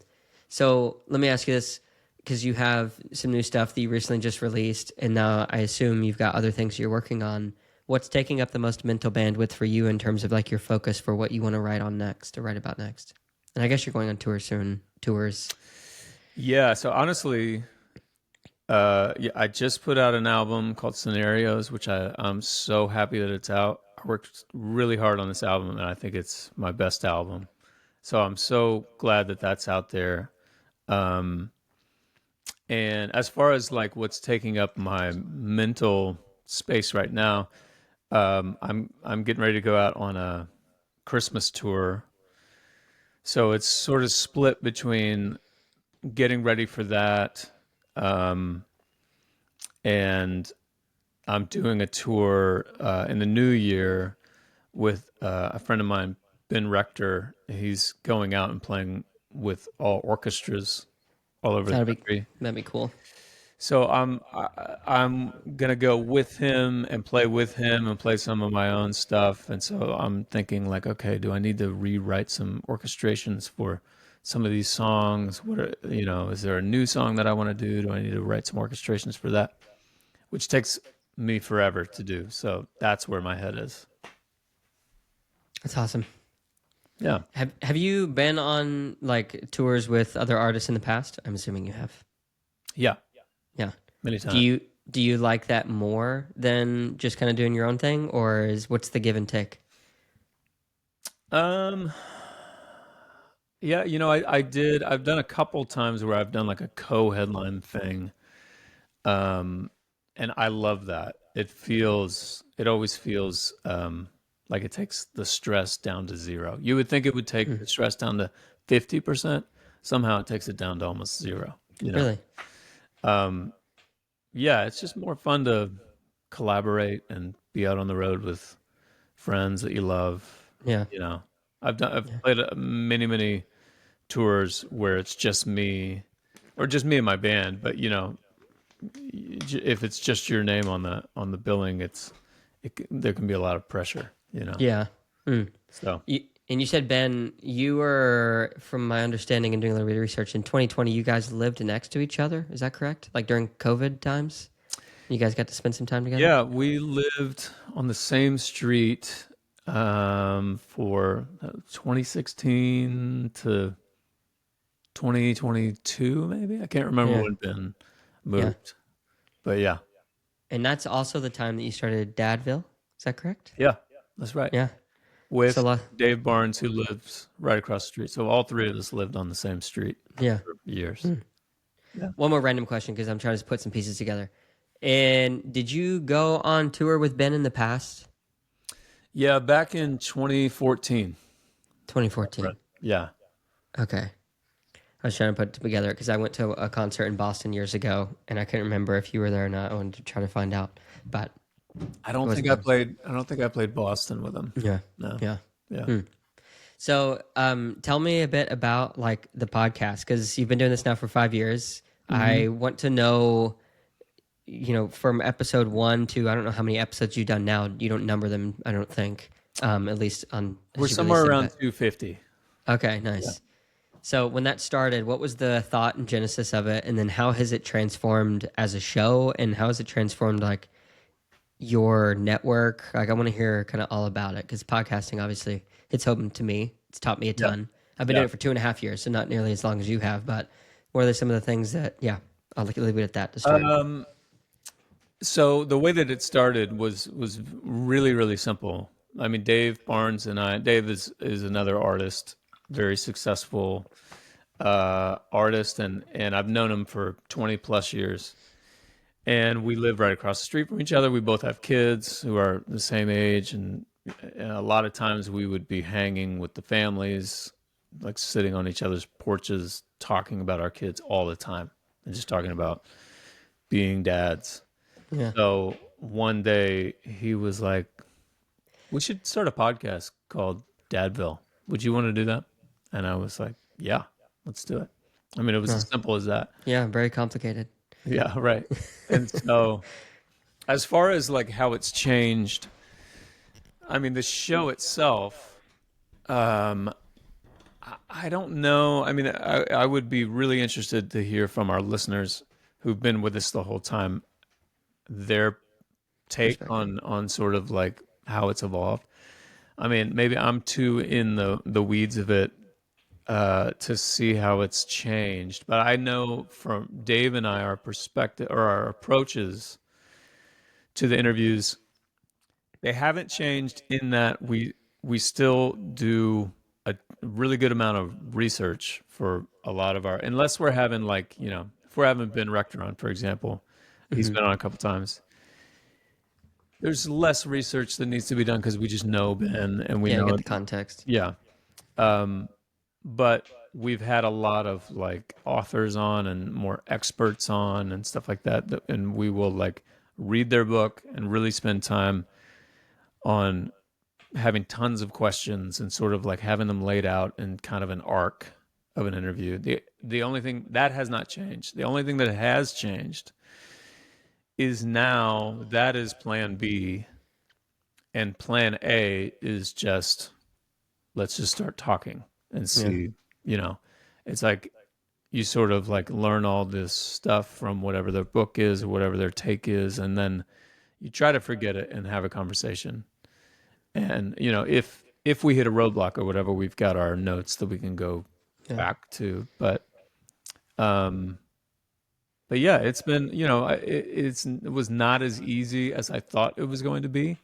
So let me ask you this, because you have some new stuff that you recently just released, and now I assume you've got other things you're working on. What's taking up the most mental bandwidth for you in terms of like your focus for what you want to write on next or write about next? And I guess you're going on tour soon. Tours. Yeah, so honestly, yeah, I just put out an album called Scenarios, which I'm so happy that it's out. I worked really hard on this album, and I think it's my best album. So I'm so glad that that's out there. Um, and as far as like what's taking up my mental space right now, I'm getting ready to go out on a Christmas tour. So it's sort of split between getting ready for that, um, and I'm doing a tour in the new year with a friend of mine, Ben Rector. He's going out and playing with all orchestras all over the country. That'd be cool. So I'm gonna go with him and play some of my own stuff. And so I'm thinking like, okay, do I need to rewrite some orchestrations for some of these songs? Is there a new song that I want to do? Do I need to write some orchestrations for that? Which takes me forever to do. So that's where my head is. That's awesome. Yeah. Have you been on like tours with other artists in the past? I'm assuming you have. Yeah. Yeah. Many Do times. you like that more than just kind of doing your own thing, or what's the give and take? Um, yeah, I've done a couple times where I've done like a co-headline thing. Um, and I love that. It always feels like it takes the stress down to zero. You would think it would take Hmm. the stress down to 50%. Somehow it takes it down to almost zero, you know? Really? Um, yeah, it's just more fun to collaborate and be out on the road with friends that you love, Yeah. you know. I've Yeah. played many tours where it's just me or just me and my band, but if it's just your name on the billing, there can be a lot of pressure, you know. Yeah. Mm. So And you said, Ben, you were, from my understanding and doing a little bit of research, in 2020, you guys lived next to each other. Is that correct? Like during COVID times, you guys got to spend some time together. yeah, we lived on the same street for 2016 to 2022, maybe. I can't remember Yeah. when Ben Yeah. moved, but yeah, And that's also the time that you started Dadville. Is that correct? yeah, that's right. Yeah. So, With Dave Barnes, who lives right across the street. So all three of us lived on the same street yeah. for years. Hmm. Yeah. One more random question because I'm trying to put some pieces together. And did you go on tour with Ben in the past? Yeah, back in 2014. 2014. Yeah. Okay. I was trying to put it together because I went to a concert in Boston years ago and I couldn't remember if you were there or not. I wanted to try to find out, but it wasn't fun. I don't think I played Boston with him. Yeah. No. Yeah. Yeah. Hmm. So, tell me a bit about like the podcast because you've been doing this now for 5 years. hmm I want to know, from episode one to I don't know how many episodes you've done now. You don't number them, I don't think. At least on We're as you somewhere release it, around but 250. okay, Yeah. nice. So when that started, what was the thought and genesis of it, and then how has it transformed as a show, and how has it transformed like your network? Like I want to hear kind of all about it because podcasting obviously it's home to me. It's taught me a Yeah. ton. I've been Yeah. doing it for 2.5 years, so not nearly as long as you have. But what are some of the things that? Yeah, I'll leave it at that to start. Um, so the way that it started was really, really simple. I mean, Dave Barnes and Dave is another artist, very successful artist, and I've known him for 20 plus years. And we live right across the street from each other. We both have kids who are the same age, and a lot of times we would be hanging with the families, like sitting on each other's porches, talking about our kids all the time, and just talking about being dads. Yeah, So one day he was like, "We should start a podcast called Dadville. Would you want to do that?" And I was like, "Yeah, let's do it." I mean, it was Huh. as simple as that. Yeah, very complicated. Yeah, right. And so as far as like how it's changed, I mean, the show itself, um, I don't know. I mean, I would be really interested to hear from our listeners who've been with us the whole time, their take Perspective. on sort of like how it's evolved. I mean, maybe I'm too in the weeds of it to see how it's changed, but I know from Dave and I, our perspective or our approaches to the interviews, they haven't changed in that we still do a really good amount of research for a lot of our, unless we're having like, if we're having Ben Rector on, for example, he's Hmm. been on a couple times. There's less research that needs to be done because we just know Ben and we Yeah, I know get it. the context. Yeah. Um, but we've had a lot of like authors on and more experts on and stuff like and we will like read their book and really spend time on having tons of questions and sort of like having them laid out in kind of an arc of an interview. The only thing that has not changed. The only thing that has changed is now that is plan B, and plan A is just let's just start talking and Yeah, see, you know. It's like you sort of like learn all this stuff from whatever their book is or whatever their take is, and then you try to forget it and have a conversation. And if we hit a roadblock or whatever, we've got our notes that we can go Yeah. back to. Um, but yeah, it's been, it was not as easy as I thought it was going to be.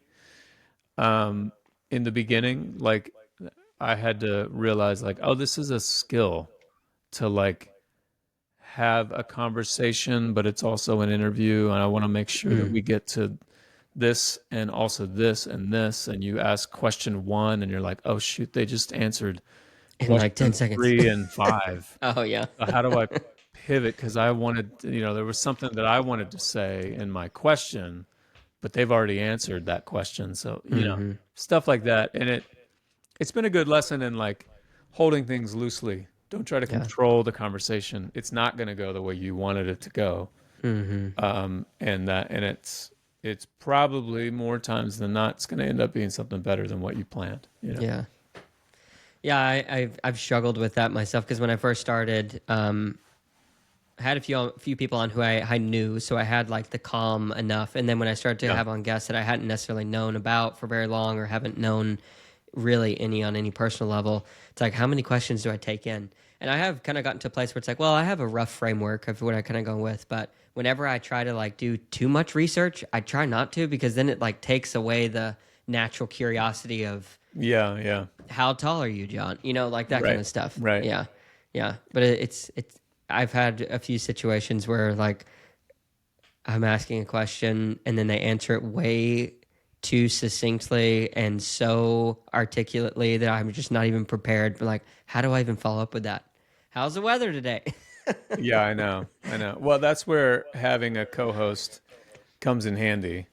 In the beginning, like I had to realize like, oh, this is a skill to like have a conversation, but it's also an interview, and I want to make sure that we get to this and also this and this. And you ask question one, and you're like, oh shoot, they just answered In like 10 question seconds. 3 and 5. Oh, yeah. So how do I pivot? Because I wanted, there was something that I wanted to say in my question, but they've already answered that question. So, stuff like that. And it's been a good lesson in like holding things loosely. Don't try to Yeah. control the conversation. It's not going to go the way you wanted it to go. And it's probably more times than not, it's going to end up being something better than what you planned. Yeah. Yeah, I've struggled with that myself because when I first started, I had a few people on who I knew, so I had like the calm enough. And then when I started to have on guests that I hadn't necessarily known about for very long or haven't known really any on any personal level, it's like, how many questions do I take in? And I have kind of gotten to a place where it's like, well, I have a rough framework of what I kind of go with, but whenever I try to like do too much research, I try not to, because then it like takes away the natural curiosity of Yeah. how tall are you, John? Like that kind of stuff. Right. Yeah. Yeah. But it's I've had a few situations where like I'm asking a question and then they answer it way too succinctly and so articulately that I'm just not even prepared. But like, how do I even follow up with that? How's the weather today? Yeah, I know. Well, that's where having a co-host comes in handy.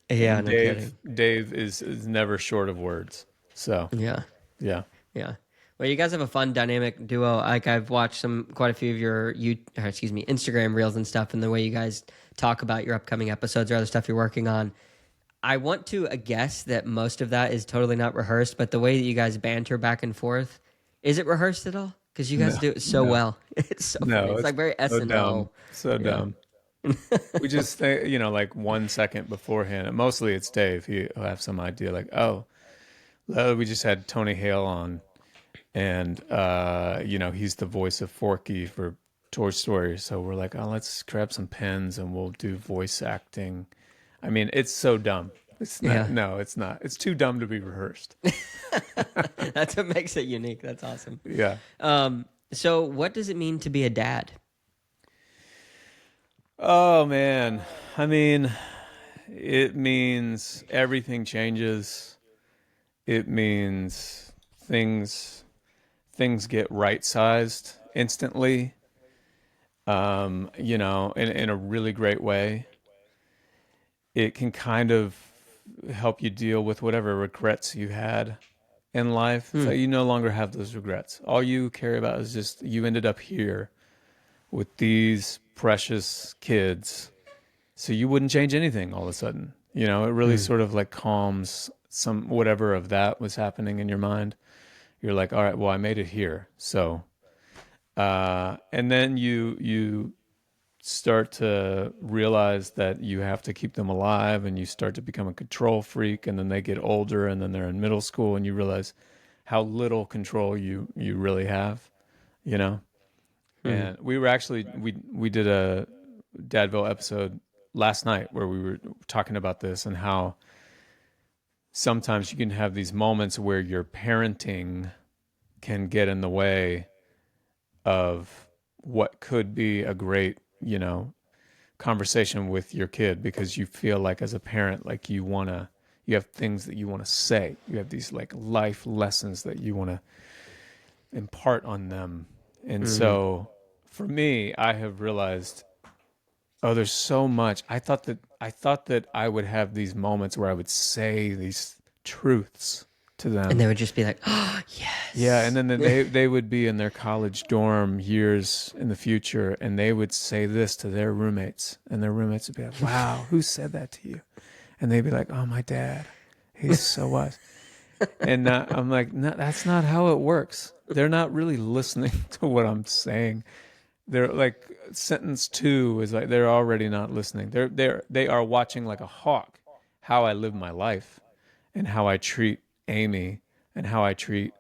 Yeah, And no kidding. Dave is never short of words. So, Yeah. yeah. Yeah. Well, you guys have a fun dynamic duo. Like I've watched quite a few of your Instagram reels and stuff, and the way you guys talk about your upcoming episodes or other stuff you're working on. I want to guess that most of that is totally not rehearsed, but the way that you guys banter back and forth, is it rehearsed at all? Because you guys do it so well. It's so funny. It's like very so SNL. dumb. So Yeah. dumb. We just think, like 1 second beforehand. And mostly it's Dave. He'll have some idea like, oh, we just had Tony Hale on. And, he's the voice of Forky for Toy Story. So we're like, oh, let's grab some pens and we'll do voice acting. I mean, it's so dumb. It's not. Yeah. No, it's not. It's too dumb to be rehearsed. That's what makes it unique. That's awesome. Yeah. So what does it mean to be a dad? Oh, man. I mean, it means everything changes. It means things get right-sized instantly, in a really great way. It can kind of help you deal with whatever regrets you had in life. It's like you no longer have those regrets. All you care about is just you ended up here with these precious kids. So you wouldn't change anything all of a sudden. It really sort of like calms some whatever of that was happening in your mind. You're like, all right, well, I made it here. So, and then you start to realize that you have to keep them alive, and you start to become a control freak, and then they get older, and then they're in middle school, and you realize how little control you really have, And we were actually, we did a Dadville episode last night where we were talking about this and how sometimes you can have these moments where your parenting can get in the way of what could be a great, conversation with your kid, because you feel like as a parent, like you have things that you want to say. You have these like life lessons that you want to impart on them. And so for me, I have realized, oh, there's so much. I thought that I would have these moments where I would say these truths to them. And they would just be like, oh, yes. Yeah, and then they would be in their college dorm years in the future, and they would say this to their roommates, and their roommates would be like, wow, who said that to you? And they'd be like, oh, my dad. He's so wise. And I'm like, no, that's not how it works. They're not really listening to what I'm saying. They're like, sentence 2 is like, they're already not listening. They are watching like a hawk how I live my life and how I treat Amy and how I treat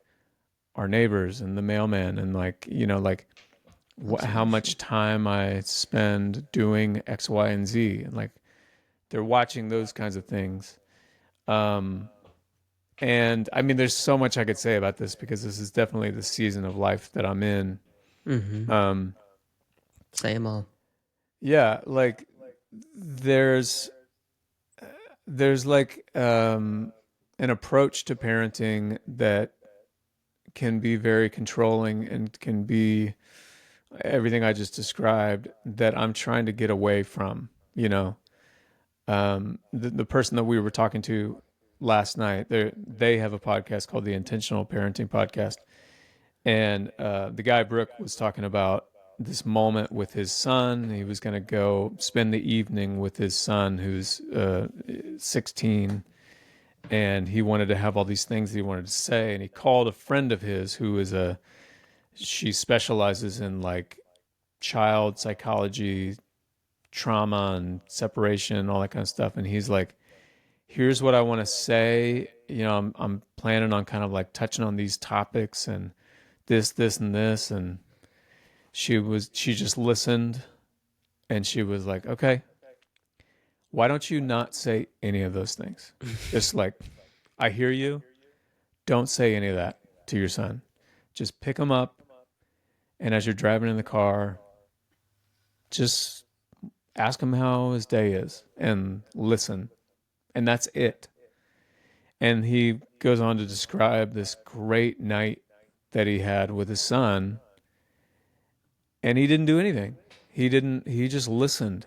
our neighbors and the mailman, and like, like That's how interesting. much time I spend doing X, Y, and Z, and like they're watching those kinds of things. Um, and I mean, there's so much I could say about this because this is definitely the season of life that I'm in. Mm-hmm. Um, Say them all. yeah, like there's there's like an approach to parenting that can be very controlling and can be everything I just described that I'm trying to get away from, the person that we were talking to last night, they have a podcast called the Intentional Parenting Podcast. And the guy Brooke was talking about this moment with his son. He was going to go spend the evening with his son, who's 16, and he wanted to have all these things that he wanted to say. And he called a friend of his who is she specializes in like child psychology, trauma, and separation, and all that kind of stuff. And he's like, "Here's what I want to say. I'm planning on kind of like touching on these topics and this, and this." And she just listened, and she was like, "Okay, why don't you not say any of those things? Just like, I hear you. Don't say any of that to your son. Just pick him up, and as you're driving in the car, just ask him how his day is and listen. And that's it." And he goes on to describe this great night that he had with his son, and he didn't do anything. He just listened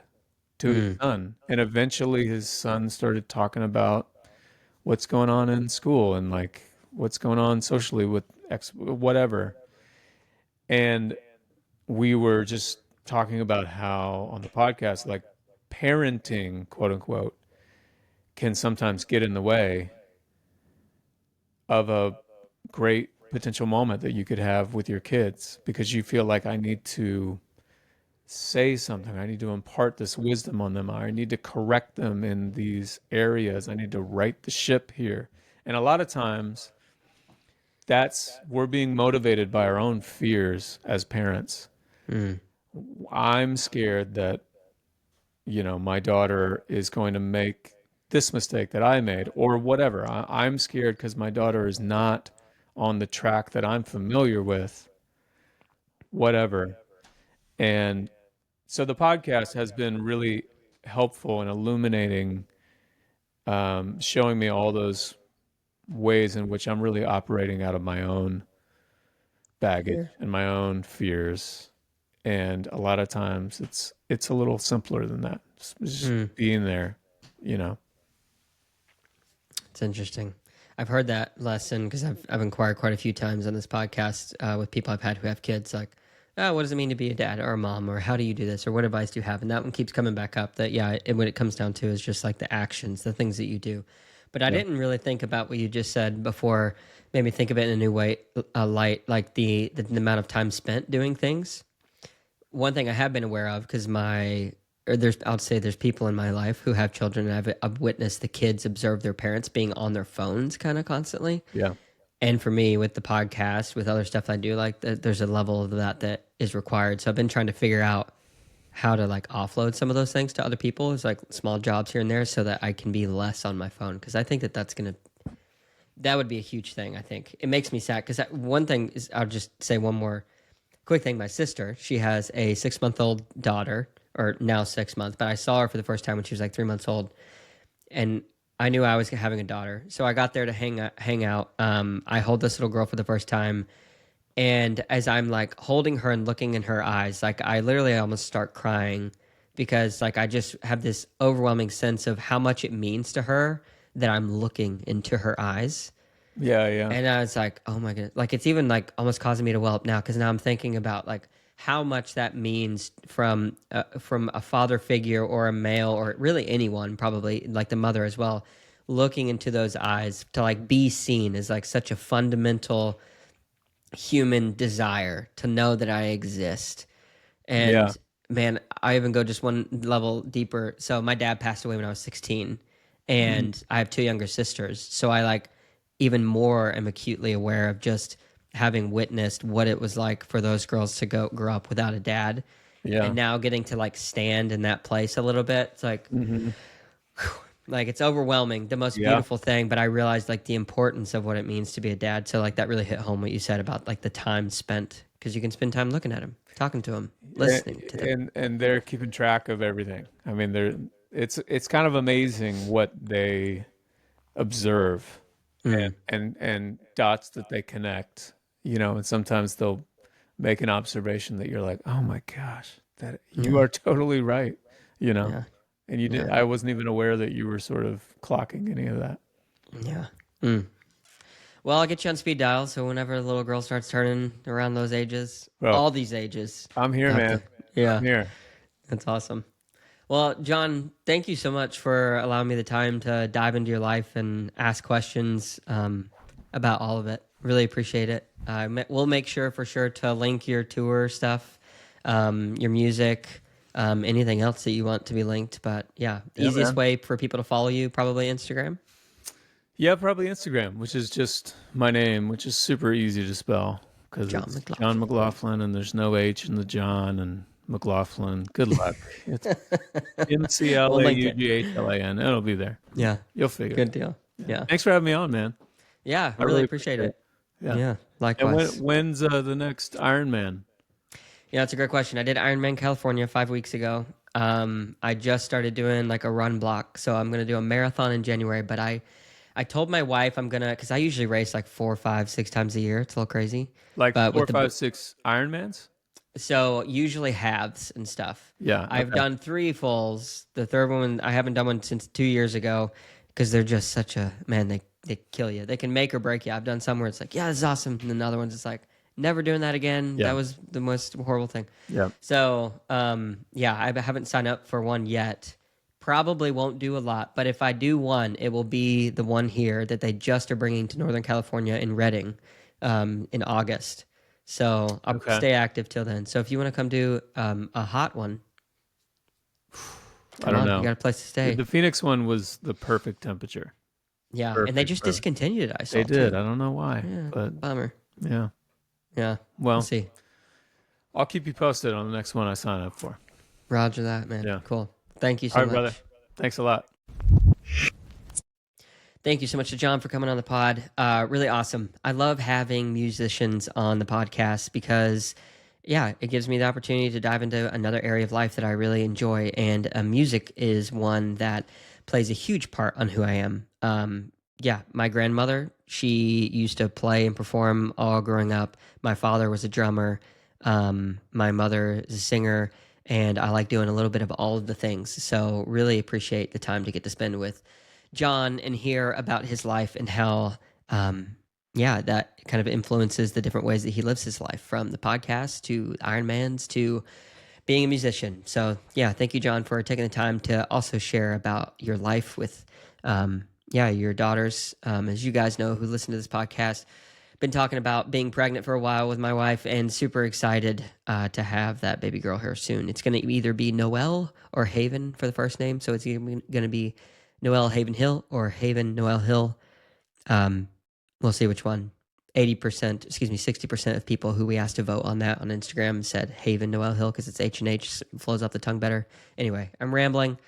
to his Mm. son. And eventually his son started talking about what's going on in school and like what's going on socially with X, whatever. And we were just talking about how on the podcast, like parenting, quote unquote, can sometimes get in the way of a great potential moment that you could have with your kids because you feel like I need to say something. I need to impart this wisdom on them. I need to correct them in these areas. I need to right the ship here. And a lot of times we're being motivated by our own fears as parents. Mm. I'm scared that, my daughter is going to make this mistake that I made or whatever. I'm scared because my daughter is not on the track that I'm familiar with, whatever. And so the podcast has been really helpful in illuminating, showing me all those ways in which I'm really operating out of my own baggage Yeah. and my own fears. And a lot of times it's a little simpler than that. Just Mm. being there, you know. It's interesting. I've heard that lesson because I've inquired quite a few times on this podcast with people I've had who have kids. Like, oh, what does it mean to be a dad or a mom, or how do you do this, or what advice do you have? And that one keeps coming back up. That yeah, when it comes down to is just like the actions, the things that you do. But I Yeah. didn't really think about what you just said before. Made me think of it in a new way, light, like the amount of time spent doing things. One thing I have been aware of because I'll say there's people in my life who have children, and I've witnessed the kids observe their parents being on their phones kind of constantly. Yeah. And for me, with the podcast, with other stuff I do, like there's a level of that is required. So I've been trying to figure out how to like offload some of those things to other people. It's like small jobs here and there, so that I can be less on my phone. Because I think that would be a huge thing. I think it makes me sad because one thing is, I'll just say one more quick thing. My sister, she has a 6 month old daughter, or now 6 months, but I saw her for the first time when she was like 3 months old, and I knew I was having a daughter. So I got there to hang out. I hold this little girl for the first time, and as I'm like holding her and looking in her eyes, like I literally almost start crying because like I just have this overwhelming sense of how much it means to her that I'm looking into her eyes. Yeah. Yeah. And I was like, oh my goodness. Like, it's even like almost causing me to well up now because now I'm thinking about like how much that means from a father figure or a male or really anyone, probably like the mother as well, looking into those eyes to like be seen is like such a fundamental human desire to know that I exist. Yeah. And man, I even go just one level deeper. So my dad passed away when I was 16, Mm. and I have two younger sisters. So I like even more am acutely aware of just having witnessed what it was like for those girls to grow up without a dad. Yeah. And now getting to like stand in that place a little bit. It's like, like it's overwhelming, the most Yeah. beautiful thing. But I realized like the importance of what it means to be a dad. So like that really hit home what you said about like the time spent, because you can spend time looking at him, talking to him, listening to them. And they're keeping track of everything. I mean, it's kind of amazing what they observe and dots that they connect, and sometimes they'll make an observation that you're like, oh my gosh, that you are totally right, Yeah. and you did. I wasn't even aware that you were sort of clocking any of that. Yeah. Well, I'll get you on speed dial. So whenever the little girl starts turning around those ages, Well, all these ages, I'm here, man. yeah, I'm here. that's awesome. Well, John, thank you so much for allowing me the time to dive into your life and ask questions about all of it. Really appreciate it. We'll make sure for sure to link your tour stuff, your music, anything else that you want to be linked. But yeah, the easiest way for people to follow you, probably Instagram. Yeah, probably Instagram, which is just my name, which is super easy to spell because John it's McLaughlin. John McLaughlin and there's no H in the John and McLaughlin. Good luck. It's McLaughlin. It'll be there. Yeah. You'll figure Good it. deal. Yeah. Thanks for having me on, man. Yeah. I Really appreciate it. Yeah. Yeah. And Likewise. when's the next Ironman? Yeah, that's a great question. I did Ironman California 5 weeks ago. I just started doing like a run block. So I'm going to do a marathon in January, but I told my wife I'm going to, because I usually race like 4, 5, 6 times a year. It's a little crazy. Like But 4, with 5, 6 Ironmans? So usually halves and stuff. Yeah. I've okay. done 3 fulls. The third one, I haven't done one since 2 years ago because they're just such a, man, they kill you. They can make or break you. I've done some where it's like, yeah, this is awesome. And then other ones, it's like, never doing that again. Yeah. That was the most horrible thing. Yeah. So, yeah, I haven't signed up for one yet. Probably won't do a lot, but if I do one, it will be the one here that they just are bringing to Northern California in Redding in August. So I'll stay active till then. So if you want to come do a hot one, I don't know. You got a place to stay. The Phoenix one was the perfect temperature. Yeah, Perfect, and they just discontinued it. I saw They did. too. I don't know why, Yeah, but bummer. yeah. Yeah. Well, We'll see. I'll keep you posted on the next one I sign up for. Roger that, man. Yeah. Cool. Thank you so All right, much. brother. Thanks a lot. Thank you so much to John for coming on the pod. Really awesome. I love having musicians on the podcast because, yeah, it gives me the opportunity to dive into another area of life that I really enjoy. And music is one that plays a huge part on who I am. Yeah, my grandmother, she used to play and perform all growing up. My father was a drummer. My mother is a singer. And I like doing a little bit of all of the things. So really appreciate the time to get to spend with John and hear about his life and how, that kind of influences the different ways that he lives his life, from the podcast to Ironmans to being a musician. So yeah, thank you, John, for taking the time to also share about your life with, your daughters. As you guys know who listen to this podcast, been talking about being pregnant for a while with my wife and super excited to have that baby girl here soon. It's going to either be Noelle or Haven for the first name. So it's going to be Noelle Haven Hill or Haven Noelle Hill. We'll see which one. 60% of people who we asked to vote on that on Instagram said Haven Noelle Hill because it's H&H, flows off the tongue better. Anyway, I'm rambling.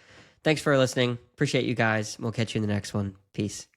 Thanks for listening. Appreciate you guys. We'll catch you in the next one. Peace.